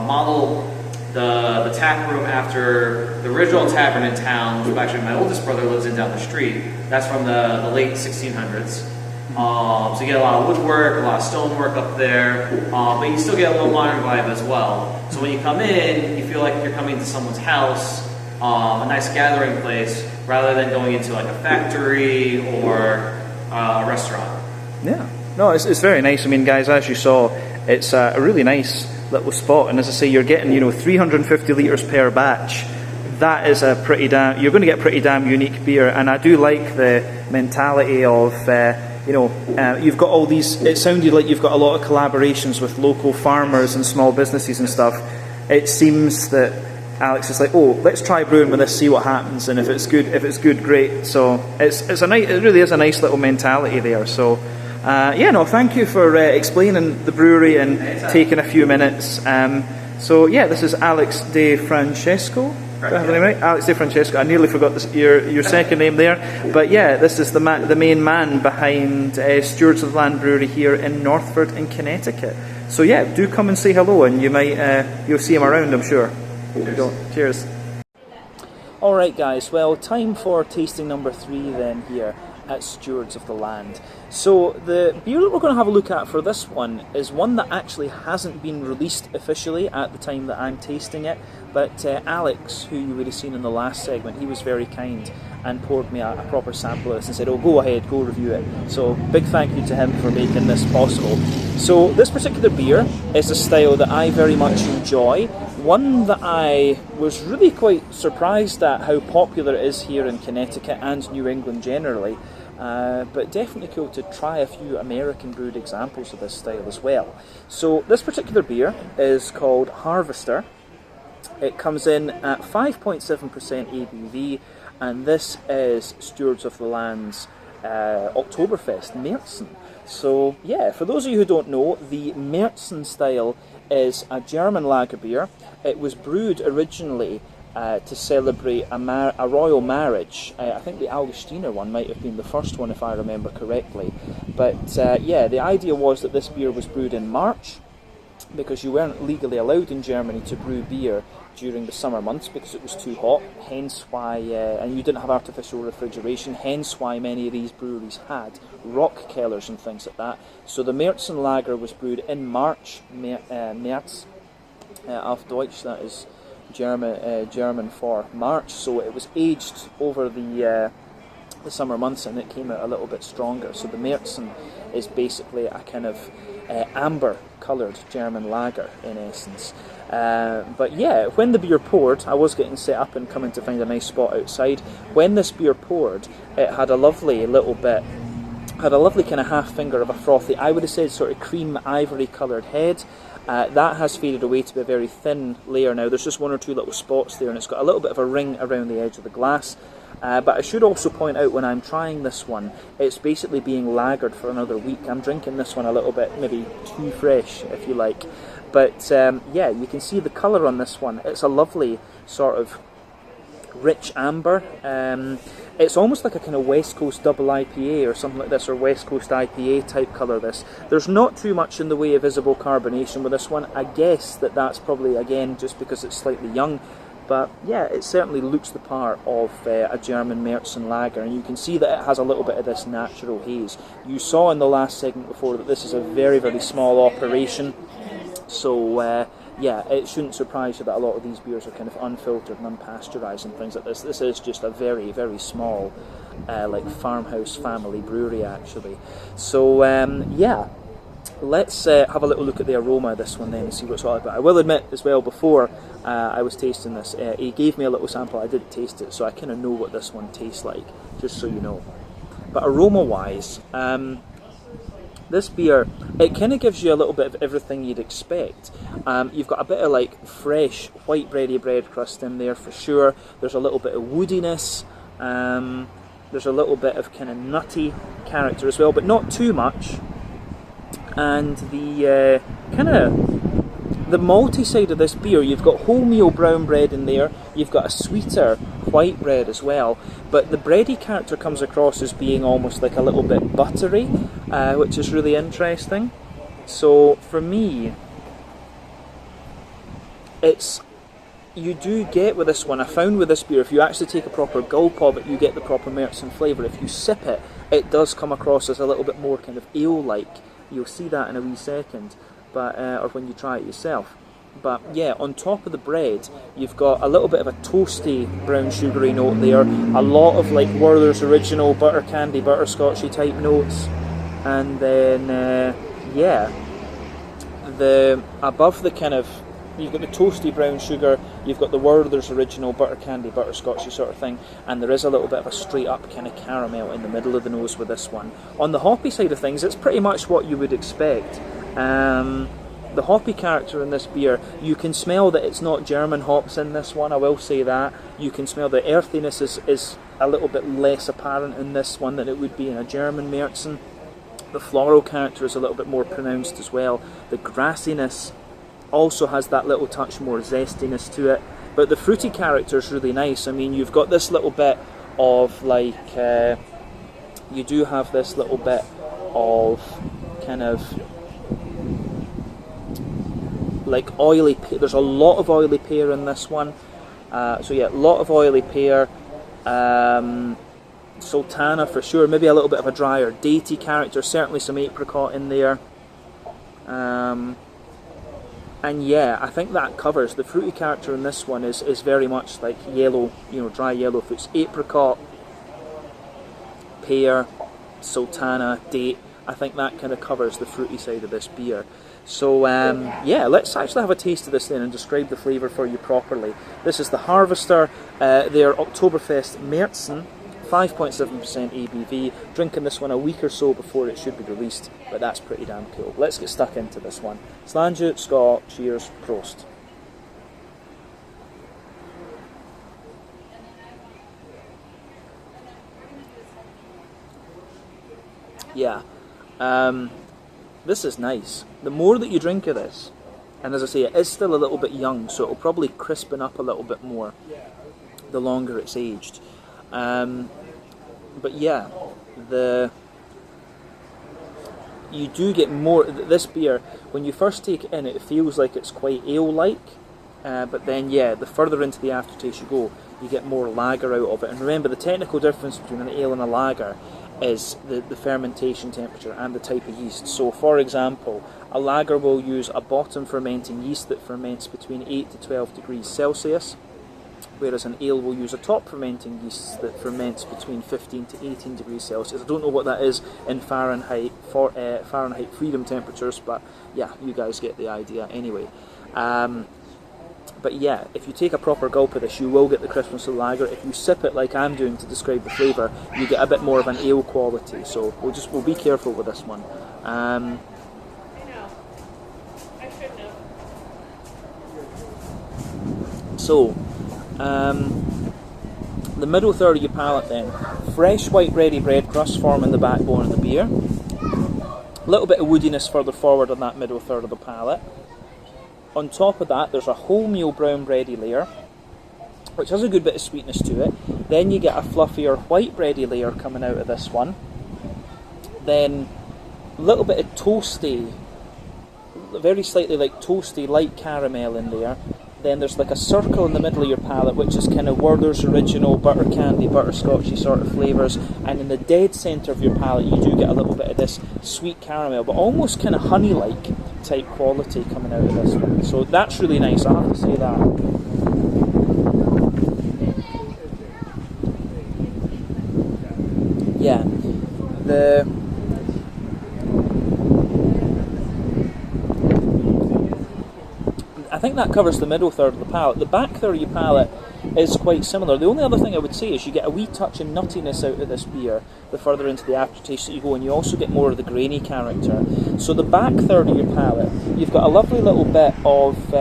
modeled the tap room after the original tavern in town, which actually my oldest brother lives in down the street. That's from the late 1600s. So you get a lot of woodwork, a lot of stonework up there, but you still get a little modern vibe as well. So when you come in, you feel like you're coming to someone's house, a nice gathering place, rather than going into like a factory or a restaurant. Yeah, no, it's very nice. I mean, guys, as you saw, it's a really nice little spot, and as I say, you're getting 350 litres per batch. That is a pretty damn. You're going to get pretty damn unique beer, and I do like the mentality of. You've got all these. It sounded like you've got a lot of collaborations with local farmers and small businesses and stuff. It seems that Alex is like, oh, let's try brewing with this, see what happens, and if it's good, great. So it really is a nice little mentality there. So thank you for explaining the brewery and taking a few minutes. This is Alex De Francesco. Right, right? Alex De Francesco. I nearly forgot your second name there, but yeah, this is the main man behind Stewards of the Land Brewery here in Northford in Connecticut. So yeah, do come and say hello, and you'll see him around, I'm sure. Cheers. All right, guys. Well, time for tasting number 3 then here at Stewards of the Land. So the beer that we're going to have a look at for this one is one that actually hasn't been released officially at the time that I'm tasting it, but Alex, who you would have seen in the last segment, he was very kind and poured me a proper sample of this and said, oh, go ahead, go review it. So big thank you to him for making this possible. So this particular beer is a style that I very much enjoy, one that I was really quite surprised at how popular it is here in Connecticut and New England generally. But definitely cool to try a few American brewed examples of this style as well. So this particular beer is called Harvester. It comes in at 5.7% ABV, and this is Stewards of the Land's Oktoberfest Märzen. So yeah, for those of you who don't know, the Märzen style is a German lager beer. It was brewed originally to celebrate a royal marriage. I think the Augustiner one might have been the first one, if I remember correctly. But the idea was that this beer was brewed in March, because you weren't legally allowed in Germany to brew beer during the summer months because it was too hot, hence why, and you didn't have artificial refrigeration, hence why many of these breweries had rock cellars and things like that. So the Märzen lager was brewed in March, März, auf Deutsch, that is German for March, so it was aged over the summer months and it came out a little bit stronger. So the Märzen is basically a kind of amber coloured German lager in essence. But yeah, when the beer poured, I was getting set up and coming to find a nice spot outside. When this beer poured, it had a lovely little bit, had a lovely kind of half finger of a frothy, I would have said sort of cream ivory coloured head. That has faded away to be a very thin layer now. There's just one or two little spots there, and it's got a little bit of a ring around the edge of the glass. But I should also point out, when I'm trying this one, it's basically being lagered for another week. I'm drinking this one a little bit, maybe too fresh, if you like. But yeah, you can see the colour on this one. It's a lovely sort of rich amber. It's almost like a kind of West Coast double IPA or something like this, or West Coast IPA type colour this. There's not too much in the way of visible carbonation with this one. I guess that's probably, again, just because it's slightly young. But yeah, it certainly looks the part of a German Märzen lager, and you can see that it has a little bit of this natural haze. You saw in the last segment before that this is a very, very small operation. So yeah, it shouldn't surprise you that a lot of these beers are kind of unfiltered and unpasteurised and things like this. This is just a very, very small, like farmhouse family brewery actually. So yeah, let's have a little look at the aroma of this one then and see what it's all about. I will admit as well, before I was tasting this, he gave me a little sample. I did taste it, so I kind of know what this one tastes like, just so you know. But aroma-wise, this beer, it kind of gives you a little bit of everything you'd expect. You've got a bit of like fresh white bready bread crust in there for sure. There's a little bit of woodiness. There's a little bit of kind of nutty character as well, but not too much. And the kind of the malty side of this beer, you've got wholemeal brown bread in there. You've got a sweeter white bread as well, but the bready character comes across as being almost like a little bit buttery, which is really interesting. So for me, you do get with this one, I found with this beer, if you actually take a proper gulp of it, you get the proper Märzen flavour. If you sip it, it does come across as a little bit more kind of ale-like. You'll see that in a wee second, but or when you try it yourself. But yeah, on top of the bread, you've got a little bit of a toasty brown sugary note there, a lot of like Werther's original butter candy, butterscotchy type notes, and then yeah, above the kind of, you've got the toasty brown sugar, you've got the Werther's original butter candy, butterscotchy sort of thing, and there is a little bit of a straight up kind of caramel in the middle of the nose with this one. On the hoppy side of things, it's pretty much what you would expect. The hoppy character in this beer, you can smell that it's not German hops in this one, I will say that. You can smell the earthiness is a little bit less apparent in this one than it would be in a German Märzen. The floral character is a little bit more pronounced as well. The grassiness also has that little touch more zestiness to it, but the fruity character is really nice. I mean, you've got this little bit of like, you do have this little bit of kind of like oily, there's a lot of oily pear in this one, so yeah, a lot of oily pear, sultana for sure, maybe a little bit of a drier datey character, certainly some apricot in there, and yeah, I think that covers, the fruity character in this one is very much like yellow, dry yellow fruits, apricot, pear, sultana, date. I think that kind of covers the fruity side of this beer. So yeah, let's actually have a taste of this then and describe the flavour for you properly. This is the Harvester, their Oktoberfest Märzen, 5.7% ABV. Drinking this one a week or so before it should be released, but that's pretty damn cool. Let's get stuck into this one. Slange, Skål, cheers, Prost. Yeah. This is nice. The more that you drink of this, and as I say, it is still a little bit young, so it'll probably crispen up a little bit more the longer it's aged. But yeah, you do get more. This beer, when you first take it in, it feels like it's quite ale-like, but then yeah, the further into the aftertaste you go, you get more lager out of it. And remember, the technical difference between an ale and a lager is the fermentation temperature and the type of yeast. So for example, a lager will use a bottom fermenting yeast that ferments between 8 to 12 degrees Celsius, whereas an ale will use a top fermenting yeast that ferments between 15 to 18 degrees Celsius. I don't know what that is in Fahrenheit, Fahrenheit freedom temperatures, but yeah, you guys get the idea anyway. But yeah, if you take a proper gulp of this, you will get the crispness of the lager. If you sip it like I'm doing to describe the flavour, you get a bit more of an ale quality. So we'll be careful with this one. I know. I should know. So, the middle third of your palate then. Fresh white ready bread crust forming the backbone of the beer. A little bit of woodiness further forward on that middle third of the palate. On top of that, there's a wholemeal brown bready layer, which has a good bit of sweetness to it. Then you get a fluffier white bready layer coming out of this one. Then a little bit of toasty, very slightly like toasty light caramel in there. Then there's like a circle in the middle of your palate, which is kind of Werther's original butter candy, butterscotchy sort of flavours. And in the dead centre of your palate, you do get a little bit of this sweet caramel, but almost kind of honey-like type quality coming out of this one. So that's really nice, I have to say that. Yeah, I think that covers the middle third of the palate. The back third of your palate is quite similar. The only other thing I would say is you get a wee touch of nuttiness out of this beer the further into the aftertaste that you go, and you also get more of the grainy character. So the back third of your palate, you've got a lovely little bit of,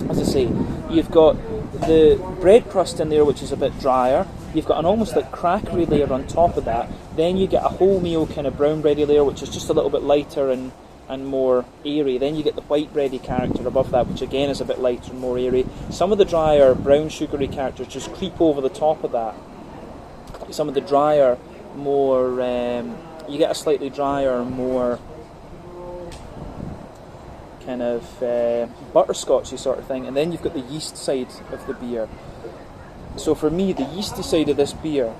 as I say, you've got the bread crust in there, which is a bit drier. You've got an almost like crackery layer on top of that. Then you get a wholemeal kind of brown bready layer, which is just a little bit lighter and and more airy. Then you get the white bready character above that, which again is a bit lighter and more airy. Some of the drier brown sugary characters just creep over the top of that. Some of the drier, more you get a slightly drier, more kind of butterscotchy sort of thing, and then you've got the yeast side of the beer. So for me, the yeasty side of this beer,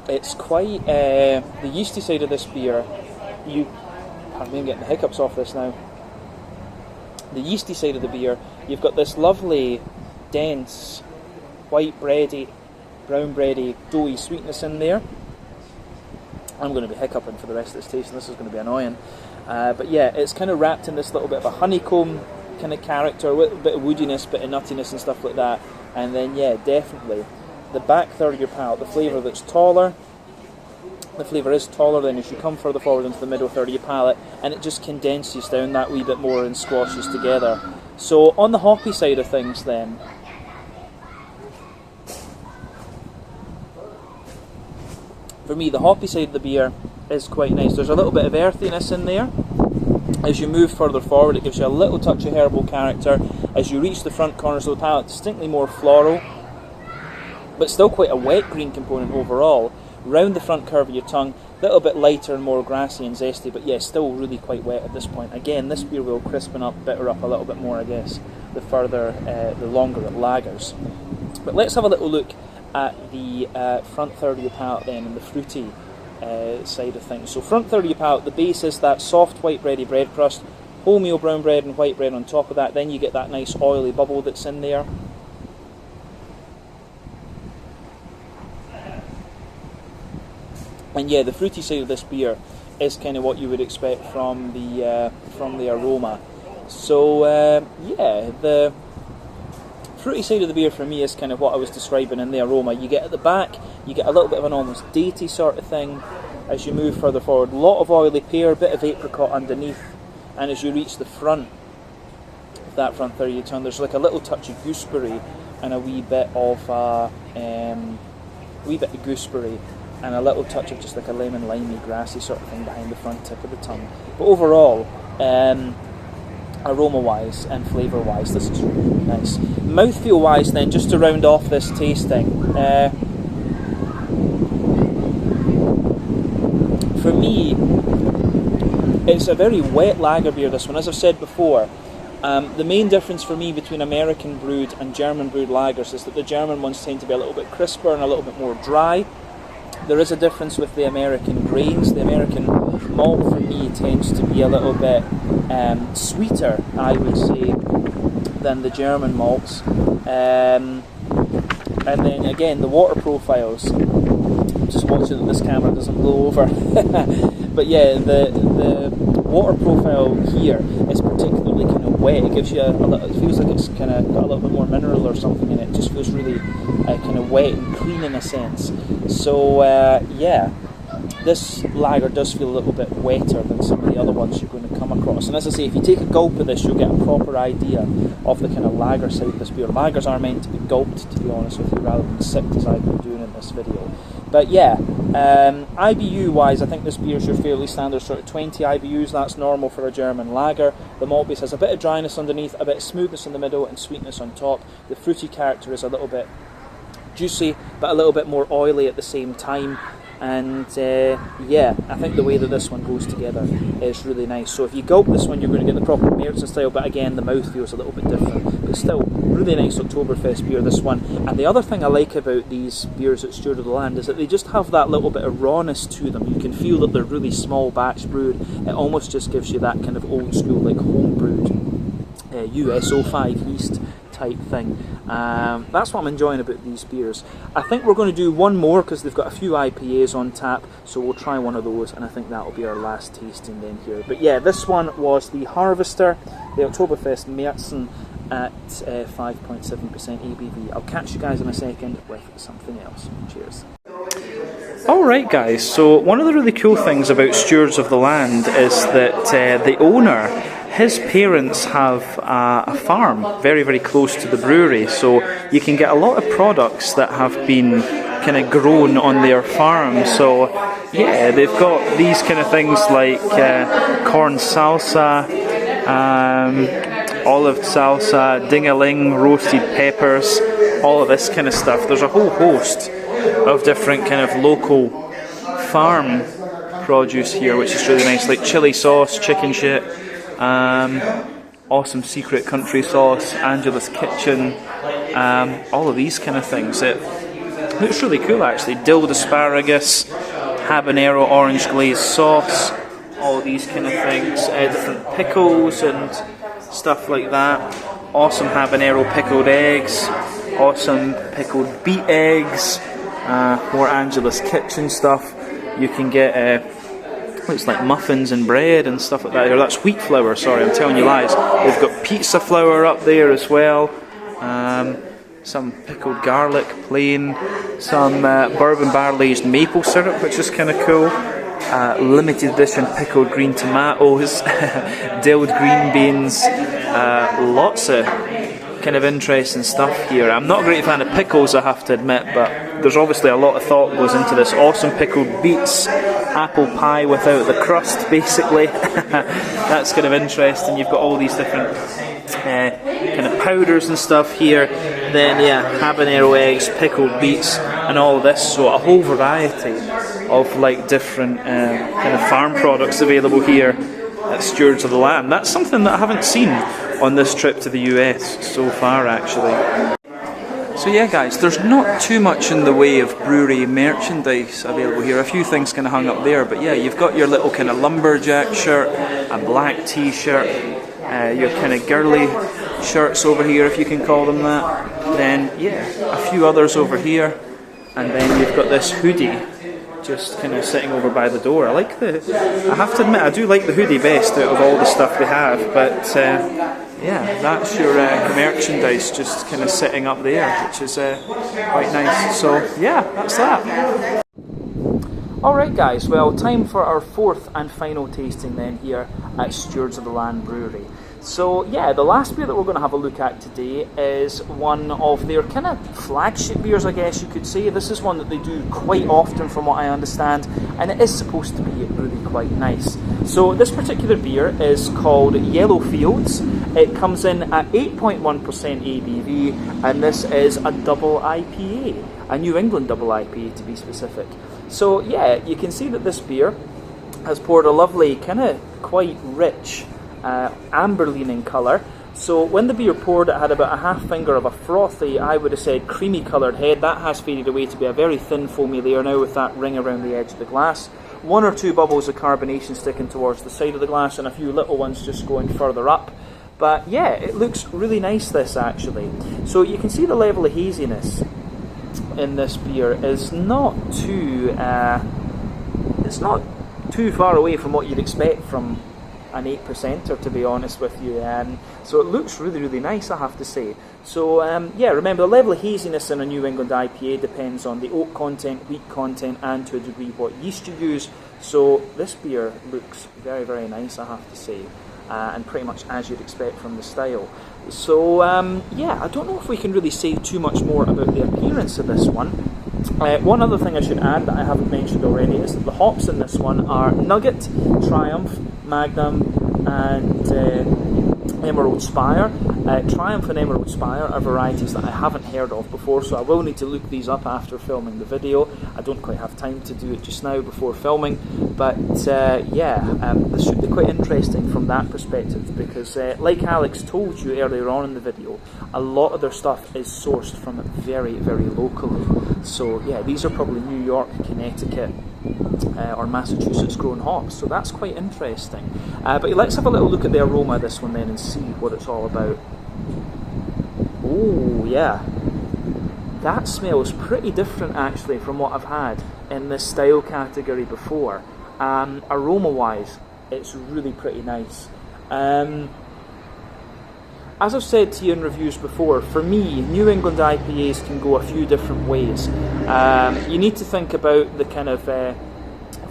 it's quite the yeasty side of this beer. Pardon me, I'm getting the hiccups off this now. The yeasty side of the beer, you've got this lovely, dense, white bready, brown bready, doughy sweetness in there. I'm going to be hiccuping for the rest of this taste, and this is going to be annoying. But yeah, it's kind of wrapped in this little bit of a honeycomb kind of character, with a bit of woodiness, bit of nuttiness and stuff like that. And then yeah, definitely the back third of your palate, the flavour that's taller. The flavour is taller then as you come further forward into the middle third of your palate, and it just condenses down that wee bit more and squashes together. So on the hoppy side of things then, for me the hoppy side of the beer is quite nice. There's a little bit of earthiness in there. As you move further forward, it gives you a little touch of herbal character. As you reach the front corners of the palate, distinctly more floral, but still quite a wet green component overall. Round the front curve of your tongue, a little bit lighter and more grassy and zesty, but yeah, still really quite wet at this point. Again, this beer will crispen up, bitter up a little bit more, I guess, the longer it lagers. But let's have a little look at the front third of your palate then, and the fruity side of things. So front third of your palate, the base is that soft white bready bread crust, wholemeal brown bread and white bread on top of that. Then you get that nice oily bubble that's in there. And yeah, the fruity side of this beer is kind of what you would expect from the aroma. So yeah, the fruity side of the beer for me is kind of what I was describing in the aroma. You get at the back, you get a little bit of an almost datey sort of thing as you move further forward. A lot of oily pear, bit of apricot underneath, and as you reach the front of that front third of your tongue, there's like a little touch of gooseberry and a wee bit of gooseberry and a little touch of just like a lemon limey grassy sort of thing behind the front tip of the tongue. But overall, aroma wise and flavour wise, this is really nice. Mouthfeel wise then, just to round off this tasting, for me it's a very wet lager beer, this one. As I've said before, the main difference for me between American brewed and German brewed lagers is that the German ones tend to be a little bit crisper and a little bit more dry. There is a difference with the American grains. The American malt for me tends to be a little bit sweeter, I would say, than the German malts. And then again, the water profiles. I'm just watching that this camera doesn't blow over. But yeah, the water profile here is particularly kind of wet. It gives you it feels like it's kind of got a little bit more mineral or something in it. It just feels really kind of wet and clean in a sense. So yeah, this lager does feel a little bit wetter than some of the other ones you're going to come across. And as I say, if you take a gulp of this, you'll get a proper idea of the kind of lager side of this beer. Lagers are meant to be gulped, to be honest with you, rather than sipped as I've been doing in this video. But yeah, IBU wise, I think this beer is your fairly standard sort of 20 IBUs. That's normal for a German lager. The malt base has a bit of dryness underneath, a bit of smoothness in the middle, and sweetness on top. The fruity character is a little bit juicy, but a little bit more oily at the same time. And yeah, I think the way that this one goes together is really nice. So if you gulp this one, you're going to get the proper Märzen style, but again, the mouth feels a little bit different. But still, really nice Oktoberfest beer, this one. And the other thing I like about these beers at Steward of the Land is that they just have that little bit of rawness to them. You can feel that they're really small batch brewed. It almost just gives you that kind of old school, like home brewed USO5 yeast type thing. That's what I'm enjoying about these beers. I think we're going to do one more because they've got a few IPAs on tap, so we'll try one of those, and I think that'll be our last tasting then here. But yeah, this one was the Harvester, the Oktoberfest Märzen at 5.7% ABV. I'll catch you guys in a second with something else. Cheers. Alright guys, so one of the really cool things about Stewards of the Land is that the owner, his parents have a farm very, very close to the brewery, so you can get a lot of products that have been kind of grown on their farm. So yeah, they've got these kind of things like corn salsa, olive salsa, ding-a-ling, roasted peppers, all of this kind of stuff. There's a whole host of different kind of local farm produce here, which is really nice, like chili sauce, chicken shit, awesome secret country sauce, Angela's Kitchen, all of these kind of things. It looks really cool actually. Dilled asparagus, habanero orange glazed sauce, all these kind of things, different pickles and stuff like that. Awesome habanero pickled eggs, awesome pickled beet eggs, more Angela's Kitchen stuff. You can get looks like muffins and bread and stuff like that. Or that's wheat flour, sorry, I'm telling you lies. They've got pizza flour up there as well. Some pickled garlic, plain. Some bourbon barrel aged maple syrup, which is kind of cool. Limited edition pickled green tomatoes, dilled green beans. Lots of kind of interesting stuff here. I'm not a great fan of pickles, I have to admit, but there's obviously a lot of thought goes into this. Awesome pickled beets, apple pie without the crust, basically. That's kind of interesting. You've got all these different kind of powders and stuff here. Then yeah, habanero eggs, pickled beets, and all of this. So a whole variety of like different kind of farm products available here at Stewards of the Land. That's something that I haven't seen on this trip to the US so far, actually. So yeah guys, there's not too much in the way of brewery merchandise available here. A few things kind of hung up there, but yeah, you've got your little kind of lumberjack shirt, a black t-shirt, your kind of girly shirts over here, if you can call them that. Then yeah, a few others over here, and then you've got this hoodie just kind of sitting over by the door. I have to admit, I do like the hoodie best out of all the stuff they have, but yeah, that's your merchandise just kind of sitting up there, which is quite nice. So yeah, that's that. Alright guys, well, time for our fourth and final tasting then here at Stewards of the Land Brewery. So yeah, the last beer that we're going to have a look at today is one of their kind of flagship beers, I guess you could say. This is one that they do quite often from what I understand, and it is supposed to be really quite nice. So this particular beer is called Yellow Fields. It comes in at 8.1% ABV, and this is a double IPA, a New England double IPA to be specific. So yeah, you can see that this beer has poured a lovely, kind of quite rich, amber leaning colour. So when the beer poured, it had about a half finger of a frothy, I would have said creamy coloured head. That has faded away to be a very thin foamy layer now with that ring around the edge of the glass. One or two bubbles of carbonation sticking towards the side of the glass, and a few little ones just going further up. But yeah, it looks really nice, this actually. So you can see the level of haziness in this beer is not too it's not too far away from what you'd expect from an 8%er, to be honest with you. So it looks really, really nice, I have to say. So yeah, remember the level of haziness in a New England IPA depends on the oak content, wheat content, and to a degree what yeast you use. So this beer looks very, very nice, I have to say, and pretty much as you'd expect from the style. So yeah, I don't know if we can really say too much more about the appearance of this one. One other thing I should add that I haven't mentioned already is that the hops in this one are Nugget, Triumph, Magnum, and Emerald Spire. Triumph and Emerald Spire are varieties that I haven't heard of before, so I will need to look these up after filming the video. I don't quite have time to do it just now before filming, but yeah, this should be quite interesting from that perspective, because like Alex told you earlier on in the video, a lot of their stuff is sourced from very, very locally. So yeah, these are probably New York, Connecticut, or Massachusetts grown hops, so that's quite interesting. But let's have a little look at the aroma of this one then and see what it's all about. Oh yeah, that smells pretty different actually from what I've had in this style category before. Aroma wise, it's really pretty nice. As I've said to you in reviews before, for me, New England IPAs can go a few different ways. You need to think about the kind of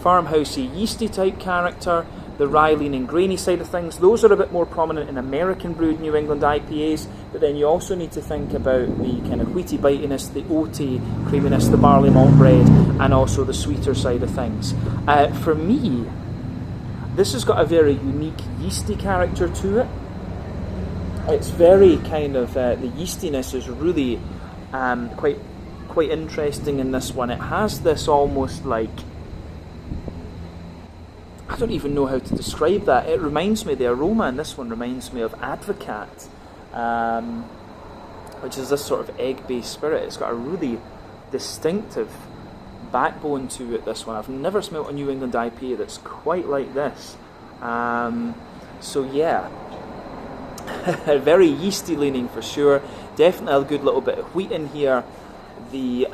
farmhousey, yeasty type character. the rye-leaning grainy side of things. Those are a bit more prominent in American-brewed New England IPAs, but then you also need to think about the kind of wheaty bitiness, the oaty creaminess, the barley malt bread, and also the sweeter side of things. For me, this has got a very unique yeasty character to it. It's very kind of, the yeastiness is really quite interesting in this one. It has this almost like, I don't even know how to describe that. It reminds me, the aroma in this one reminds me of Advocat, which is this sort of egg-based spirit. It's got a really distinctive backbone to it, this one. I've never smelt a New England IPA that's quite like this. So yeah, very yeasty leaning for sure. Definitely a good little bit of wheat in here. The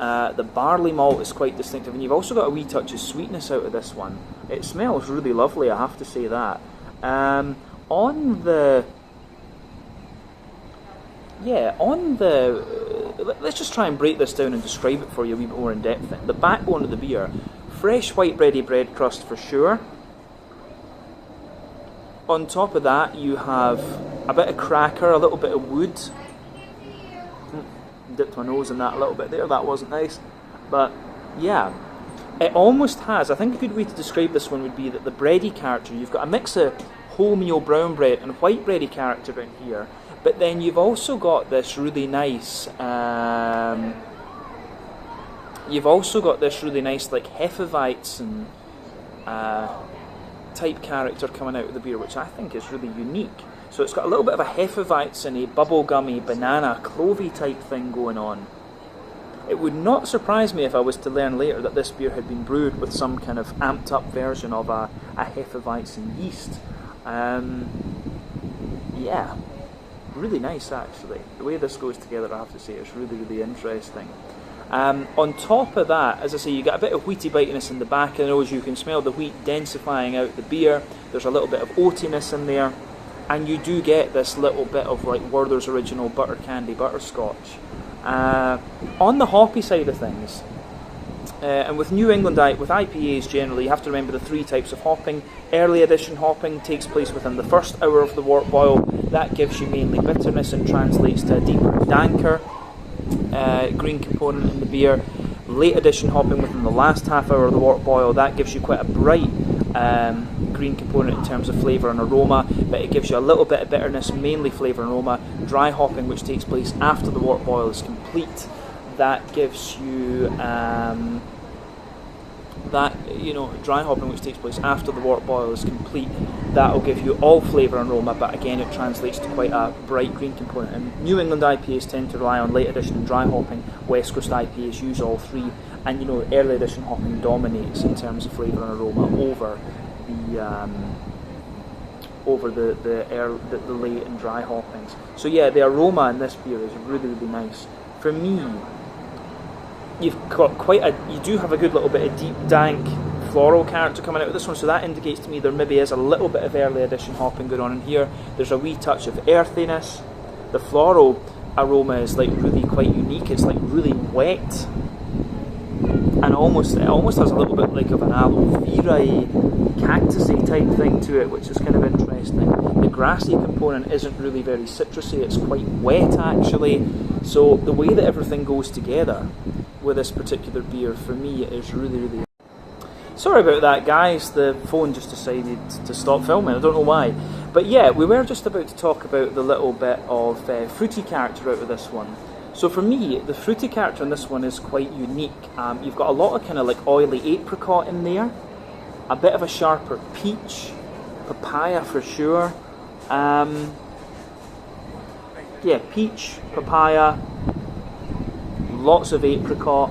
barley malt is quite distinctive, and you've also got a wee touch of sweetness out of this one. It smells really lovely, I have to say that. Let's just try and break this down and describe it for you a wee bit more in depth. The backbone of the beer, fresh white bready bread crust for sure. On top of that, you have a bit of cracker, a little bit of wood. Dipped my nose in that a little bit there, that wasn't nice. But yeah, it almost has, I think a good way to describe this one would be that the bready character, you've got a mix of wholemeal brown bread and white bready character in here, but then you've also got this really nice like Hefeweizen and type character coming out of the beer, which I think is really unique. So it's got a little bit of a Hefeweizen, a bubblegummy, banana, clovey type thing going on. It would not surprise me if I was to learn later that this beer had been brewed with some kind of amped up version of a Hefeweizen yeast. Yeah, really nice actually. The way this goes together, I have to say, is really, really interesting. On top of that, as I say, you get a bit of wheaty bitiness in the back of the nose. You can smell the wheat densifying out the beer. There's a little bit of oatiness in there. And you do get this little bit of like Werther's Original butter candy butterscotch. On the hoppy side of things, and with New England with IPAs generally, you have to remember the three types of hopping. Early edition hopping takes place within the first hour of the wort boil. That gives you mainly bitterness and translates to a deeper, danker green component in the beer. Late edition hopping within the last half hour of the wort boil, that gives you quite a bright green component in terms of flavour and aroma, but it gives you a little bit of bitterness, mainly flavour and aroma. Dry hopping, which takes place after the wort boil is complete, that gives you dry hopping, which takes place after the wort boil is complete, that will give you all flavour and aroma, but again it translates to quite a bright green component. And New England IPAs tend to rely on late edition and dry hopping. West Coast IPAs use all three, and early edition hopping dominates in terms of flavour and aroma over the late and dry hoppings. So yeah, the aroma in this beer is really, really nice. For me, you do have a good little bit of deep, dank, floral character coming out of this one, so that indicates to me there maybe is a little bit of early edition hopping going on in here. There's a wee touch of earthiness. The floral aroma is like really quite unique. It's like really wet, and it almost has a little bit like of an aloe vera cactusy type thing to it, which is kind of interesting. The grassy component isn't really very citrusy, it's quite wet actually. So the way that everything goes together with this particular beer for me is really, really... Sorry about that guys, the phone just decided to stop filming, I don't know why. But yeah, we were just about to talk about the little bit of fruity character out of this one. So for me, the fruity character in this one is quite unique. You've got a lot of kind of like oily apricot in there, a bit of a sharper peach, papaya for sure. Yeah, peach, papaya, lots of apricot,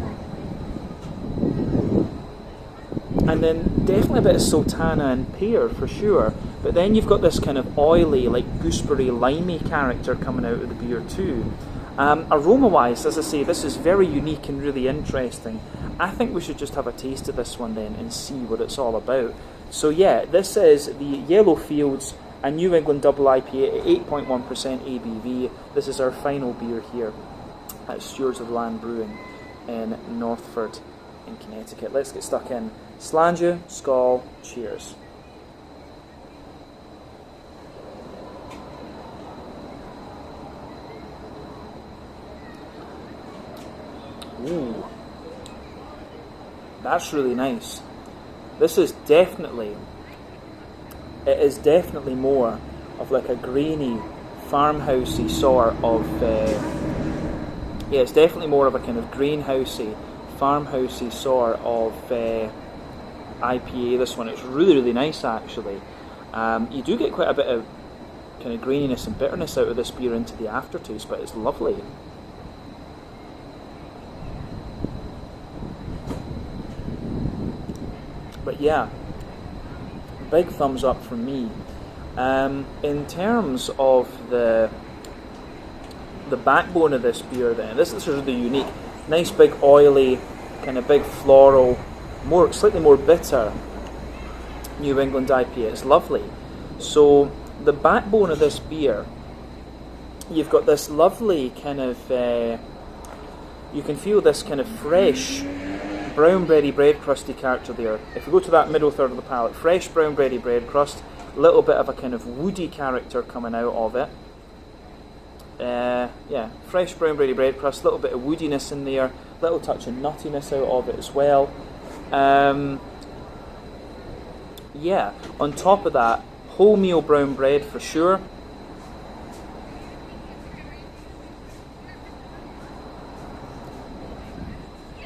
and then definitely a bit of sultana and pear for sure. But then you've got this kind of oily, like gooseberry, limey character coming out of the beer too. Aroma-wise, as I say, this is very unique and really interesting. I think we should just have a taste of this one then and see what it's all about. So yeah, this is the Yellow Fields, a New England double IPA at 8.1% ABV. This is our final beer here at Stewards of Land Brewing in Northford in Connecticut. Let's get stuck in. Sláinte, skål, cheers. Ooh, that's really nice. This is definitely, it is definitely more of like a grainy, farmhousey sort of, yeah, it's definitely more of a kind of greenhousey, farmhousey sort of IPA, this one. It's really, really nice actually. You do get quite a bit of kind of graininess and bitterness out of this beer into the aftertaste, but it's lovely. But yeah, big thumbs up from me. In terms of the backbone of this beer, then this is really unique. Nice big oily, kind of big floral, slightly more bitter New England IPA. It's lovely. So the backbone of this beer, you've got this lovely kind of, you can feel this kind of fresh brown bready bread crusty character there. If we go to that middle third of the palate, fresh brown bready bread crust, little bit of a kind of woody character coming out of it. Yeah, fresh brown bready bread crust, little bit of woodiness in there, little touch of nuttiness out of it as well. Yeah, on top of that, wholemeal brown bread for sure.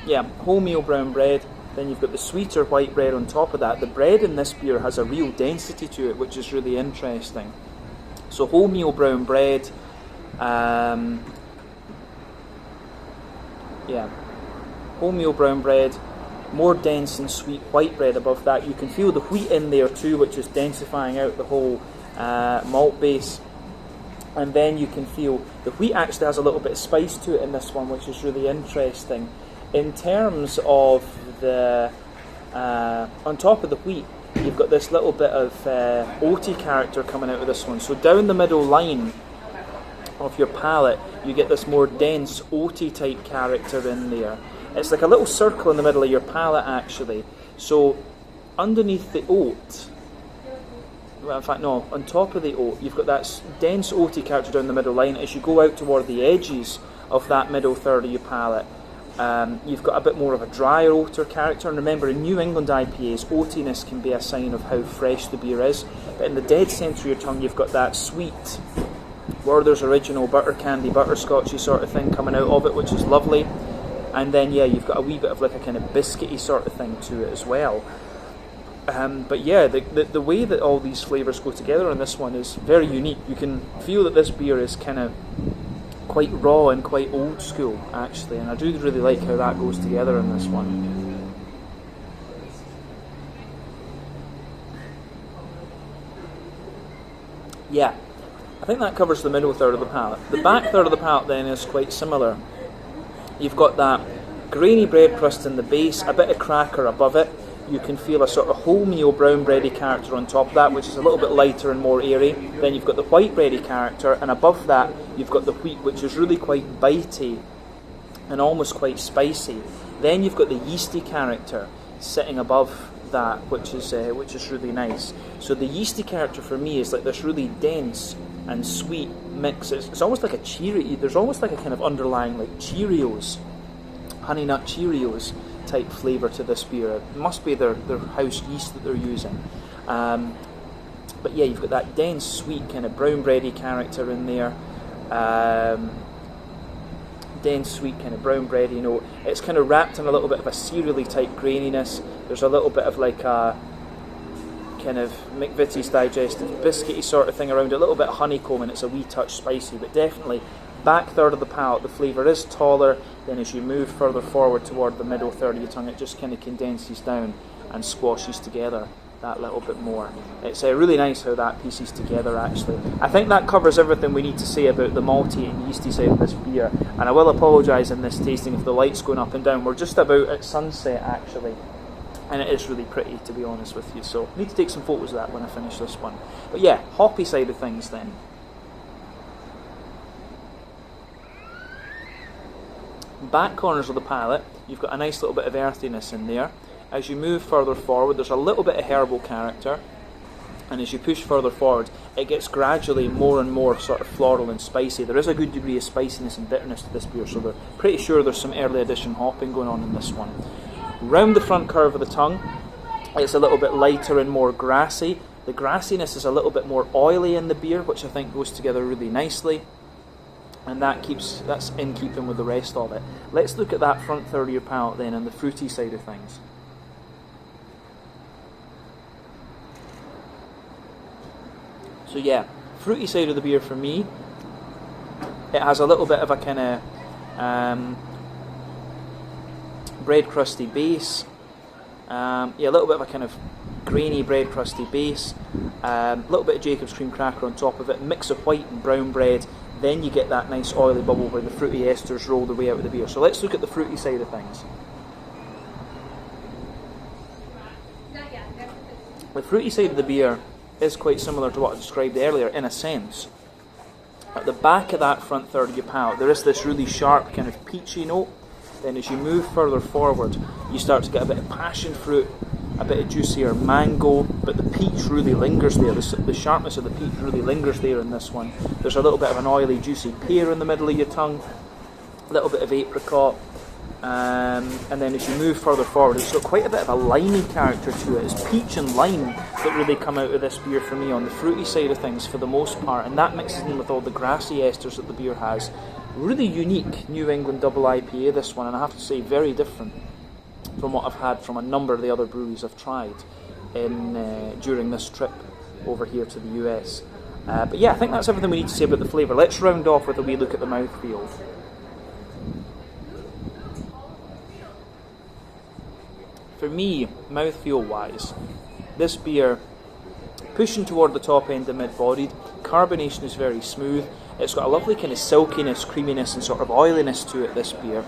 Yeah, wholemeal brown bread. Then you've got the sweeter white bread on top of that. The bread in this beer has a real density to it, which is really interesting. So wholemeal brown bread. Yeah, wholemeal brown bread. More dense and sweet white bread above that. You can feel the wheat in there too, which is densifying out the whole malt base. And then you can feel the wheat actually has a little bit of spice to it in this one, which is really interesting. In terms of the, on top of the wheat, you've got this little bit of oaty character coming out of this one. So down the middle line of your palate, you get this more dense oaty type character in there. It's like a little circle in the middle of your palate actually. So underneath the oat, well, in fact no, on top of the oat, you've got that dense oaty character down the middle line. As you go out toward the edges of that middle third of your palate, you've got a bit more of a drier oater character. And remember, in New England IPAs, oatiness can be a sign of how fresh the beer is. But in the dead centre of your tongue, you've got that sweet Werther's Original butter candy, butterscotchy sort of thing coming out of it, which is lovely. And then, yeah, you've got a wee bit of like a kind of biscuity sort of thing to it as well. But yeah, the way that all these flavours go together on this one is very unique. You can feel that this beer is kind of quite raw and quite old school, actually. And I do really like how that goes together in this one. Yeah, I think that covers the middle third of the palate. The back third of the palate then is quite similar. You've got that grainy bread crust in the base, a bit of cracker above it. You can feel a sort of wholemeal brown bready character on top of that, which is a little bit lighter and more airy. Then you've got the white bready character, and above that you've got the wheat, which is really quite bitey and almost quite spicy. Then you've got the yeasty character sitting above that, which is really nice. So the yeasty character for me is like this really dense and sweet mix. It's almost like a Cheerio. There's almost like a kind of underlying like Cheerios, Honey Nut Cheerios type flavour to this beer. It must be their house yeast that they're using. But yeah, you've got that dense, sweet kind of brown bready character in there. Dense, sweet kind of brown bready, you know. It's kind of wrapped in a little bit of a cereally type graininess. There's a little bit of like a kind of McVitie's digestive biscuity sort of thing around it, a little bit of honeycomb, and it's a wee touch spicy, but definitely back third of the palate, the flavour is taller. Then as you move further forward toward the middle third of your tongue, it just kind of condenses down and squashes together that little bit more. It's really nice how that pieces together actually. I think that covers everything we need to say about the malty and yeasty side of this beer, and I will apologise in this tasting if the light's going up and down. We're just about at sunset actually, and it is really pretty, to be honest with you, so I need to take some photos of that when I finish this one. But yeah, hoppy side of things then. Back corners of the palate, you've got a nice little bit of earthiness in there. As you move further forward, there's a little bit of herbal character. and as you push further forward, it gets gradually more and more sort of floral and spicy. There is a good degree of spiciness and bitterness to this beer, so we're pretty sure there's some early edition hopping going on in this one. Round the front curve of the tongue, it's a little bit lighter and more grassy. The grassiness is a little bit more oily in the beer, which I think goes together really nicely, and that's in keeping with the rest of it. Let's look at that front third of your palate then, and the fruity side of things. So yeah, fruity side of the beer for me, it has a little bit of a kind of bread crusty base. Yeah, a little bit of a kind of grainy bread crusty base. A little bit of Jacob's cream cracker on top of it. Mix of white and brown bread. Then you get that nice oily bubble where the fruity esters roll their way out of the beer. So let's look at the fruity side of things. The fruity side of the beer is quite similar to what I described earlier in a sense. At the back of that front third of your palate, there is this really sharp kind of peachy note. Then as you move further forward, you start to get a bit of passion fruit, a bit of juicier mango, but the peach really lingers there. The sharpness of the peach really lingers there in this one. There's a little bit of an oily, juicy pear in the middle of your tongue, a little bit of apricot, and then as you move further forward, it's got quite a bit of a limey character to it. It's peach and lime that really come out of this beer for me on the fruity side of things for the most part, and that mixes in with all the grassy esters that the beer has. Really unique New England double IPA, this one, and I have to say very different from what I've had from a number of the other breweries I've tried during this trip over here to the US. But yeah, I think that's everything we need to say about the flavour. Let's round off with a wee look at the mouthfeel. For me, mouthfeel wise, this beer, pushing toward the top end of mid-bodied, carbonation is very smooth. It's got a lovely kind of silkiness, creaminess and sort of oiliness to it, this beer.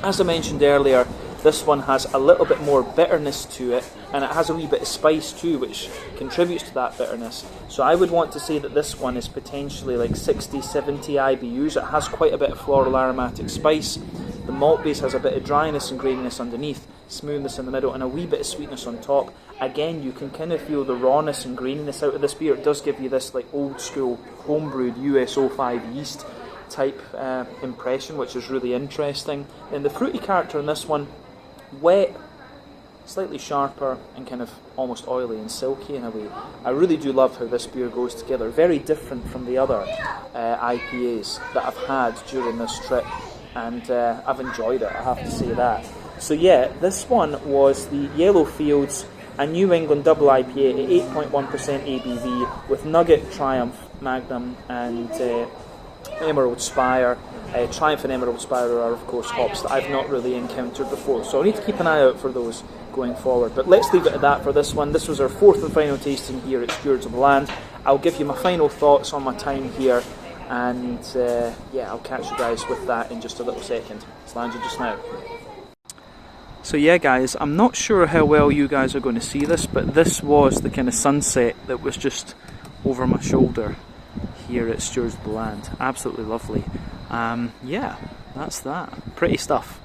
As I mentioned earlier, this one has a little bit more bitterness to it, and it has a wee bit of spice too, which contributes to that bitterness. So I would want to say that this one is potentially like 60, 70 IBUs. It has quite a bit of floral aromatic spice. The malt base has a bit of dryness and graininess underneath, smoothness in the middle, and a wee bit of sweetness on top. Again, you can kind of feel the rawness and graininess out of this beer. It does give you this like old school homebrewed US-05 yeast type impression, which is really interesting. And the fruity character in this one, wet, slightly sharper, and kind of almost oily and silky in a way. I really do love how this beer goes together. Very different from the other IPAs that I've had during this trip, and I've enjoyed it, I have to say that. So yeah, this one was the Yellow Fields, a New England double IPA at 8.1% ABV with Nugget, Triumph, Magnum and Emerald Spire. Triumph and Emerald Spire are of course hops that I've not really encountered before, so I need to keep an eye out for those going forward. But let's leave it at that for this one. This was our fourth and final tasting here at Stewards of the Land. I'll give you my final thoughts on my time here, and yeah, I'll catch you guys with that in just a little second. It's landed just now. So yeah guys, I'm not sure how well you guys are going to see this, but this was the kind of sunset that was just over my shoulder here at Stewards of the Land. Absolutely lovely. Yeah, that's that. Pretty stuff.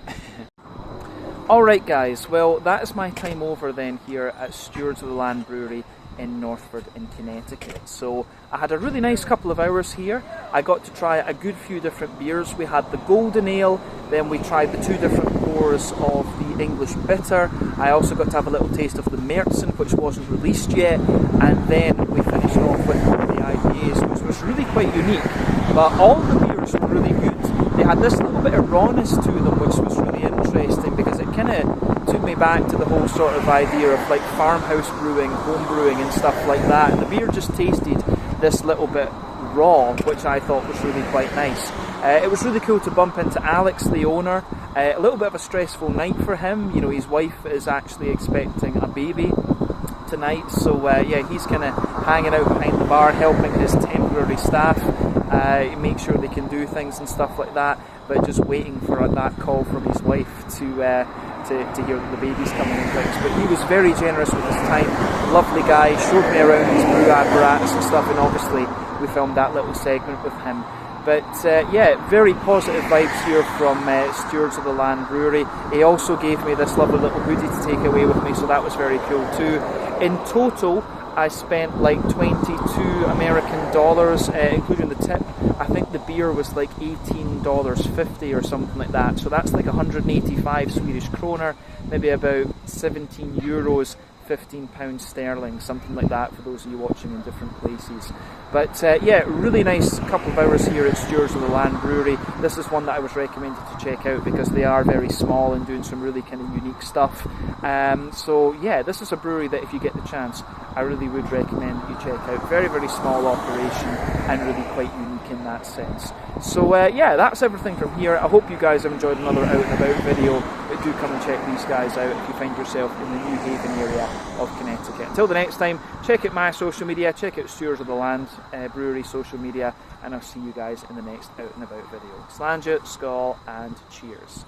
Alright guys, well that is my time over then here at Stewards of the Land Brewery in Northford in Connecticut. So I had a really nice couple of hours here. I got to try a good few different beers. We had the Golden Ale, then we tried the two different pours of the English Bitter. I also got to have a little taste of the Märzen, which wasn't released yet, and then we finished off with one of the IPAs, which was really quite unique. But all the beers were really good. They had this little bit of rawness to them, which was really interesting because it kind of took me back to the whole sort of idea of like farmhouse brewing, home brewing and stuff like that. And the beer just tasted this little bit raw, which I thought was really quite nice. It was really cool to bump into Alex, the owner. A little bit of a stressful night for him. You know, his wife is actually expecting a baby tonight, so yeah, he's kind of hanging out behind the bar, helping his temporary staff make sure they can do things and stuff like that, but just waiting for that call from his wife to hear that the baby's coming and things. But he was very generous with his time, lovely guy, showed me around his brew apparatus and stuff, and obviously we filmed that little segment with him. But yeah, very positive vibes here from Stewards of the Land Brewery. He also gave me this lovely little hoodie to take away with me, so that was very cool too. In total, I spent like 22 American dollars, including the tip. I think the beer was like $18.50 or something like that. So that's like 185 Swedish kroner, maybe about 17 euros, £15 sterling, something like that for those of you watching in different places. But yeah, really nice couple of hours here at Stewards of the Land Brewery. This is one that I was recommended to check out because they are very small and doing some really kind of unique stuff. So yeah, this is a brewery that if you get the chance, I really would recommend that you check out. Very, very small operation and really quite unique in that sense. So yeah, that's everything from here. I hope you guys have enjoyed another out and about video, but do come and check these guys out if you find yourself in the New Haven area of Connecticut. Until the next time, check out my social media, check out Stewards of the Land Brewery social media, and I'll see you guys in the next out and about video. Slàinte, skål, and cheers.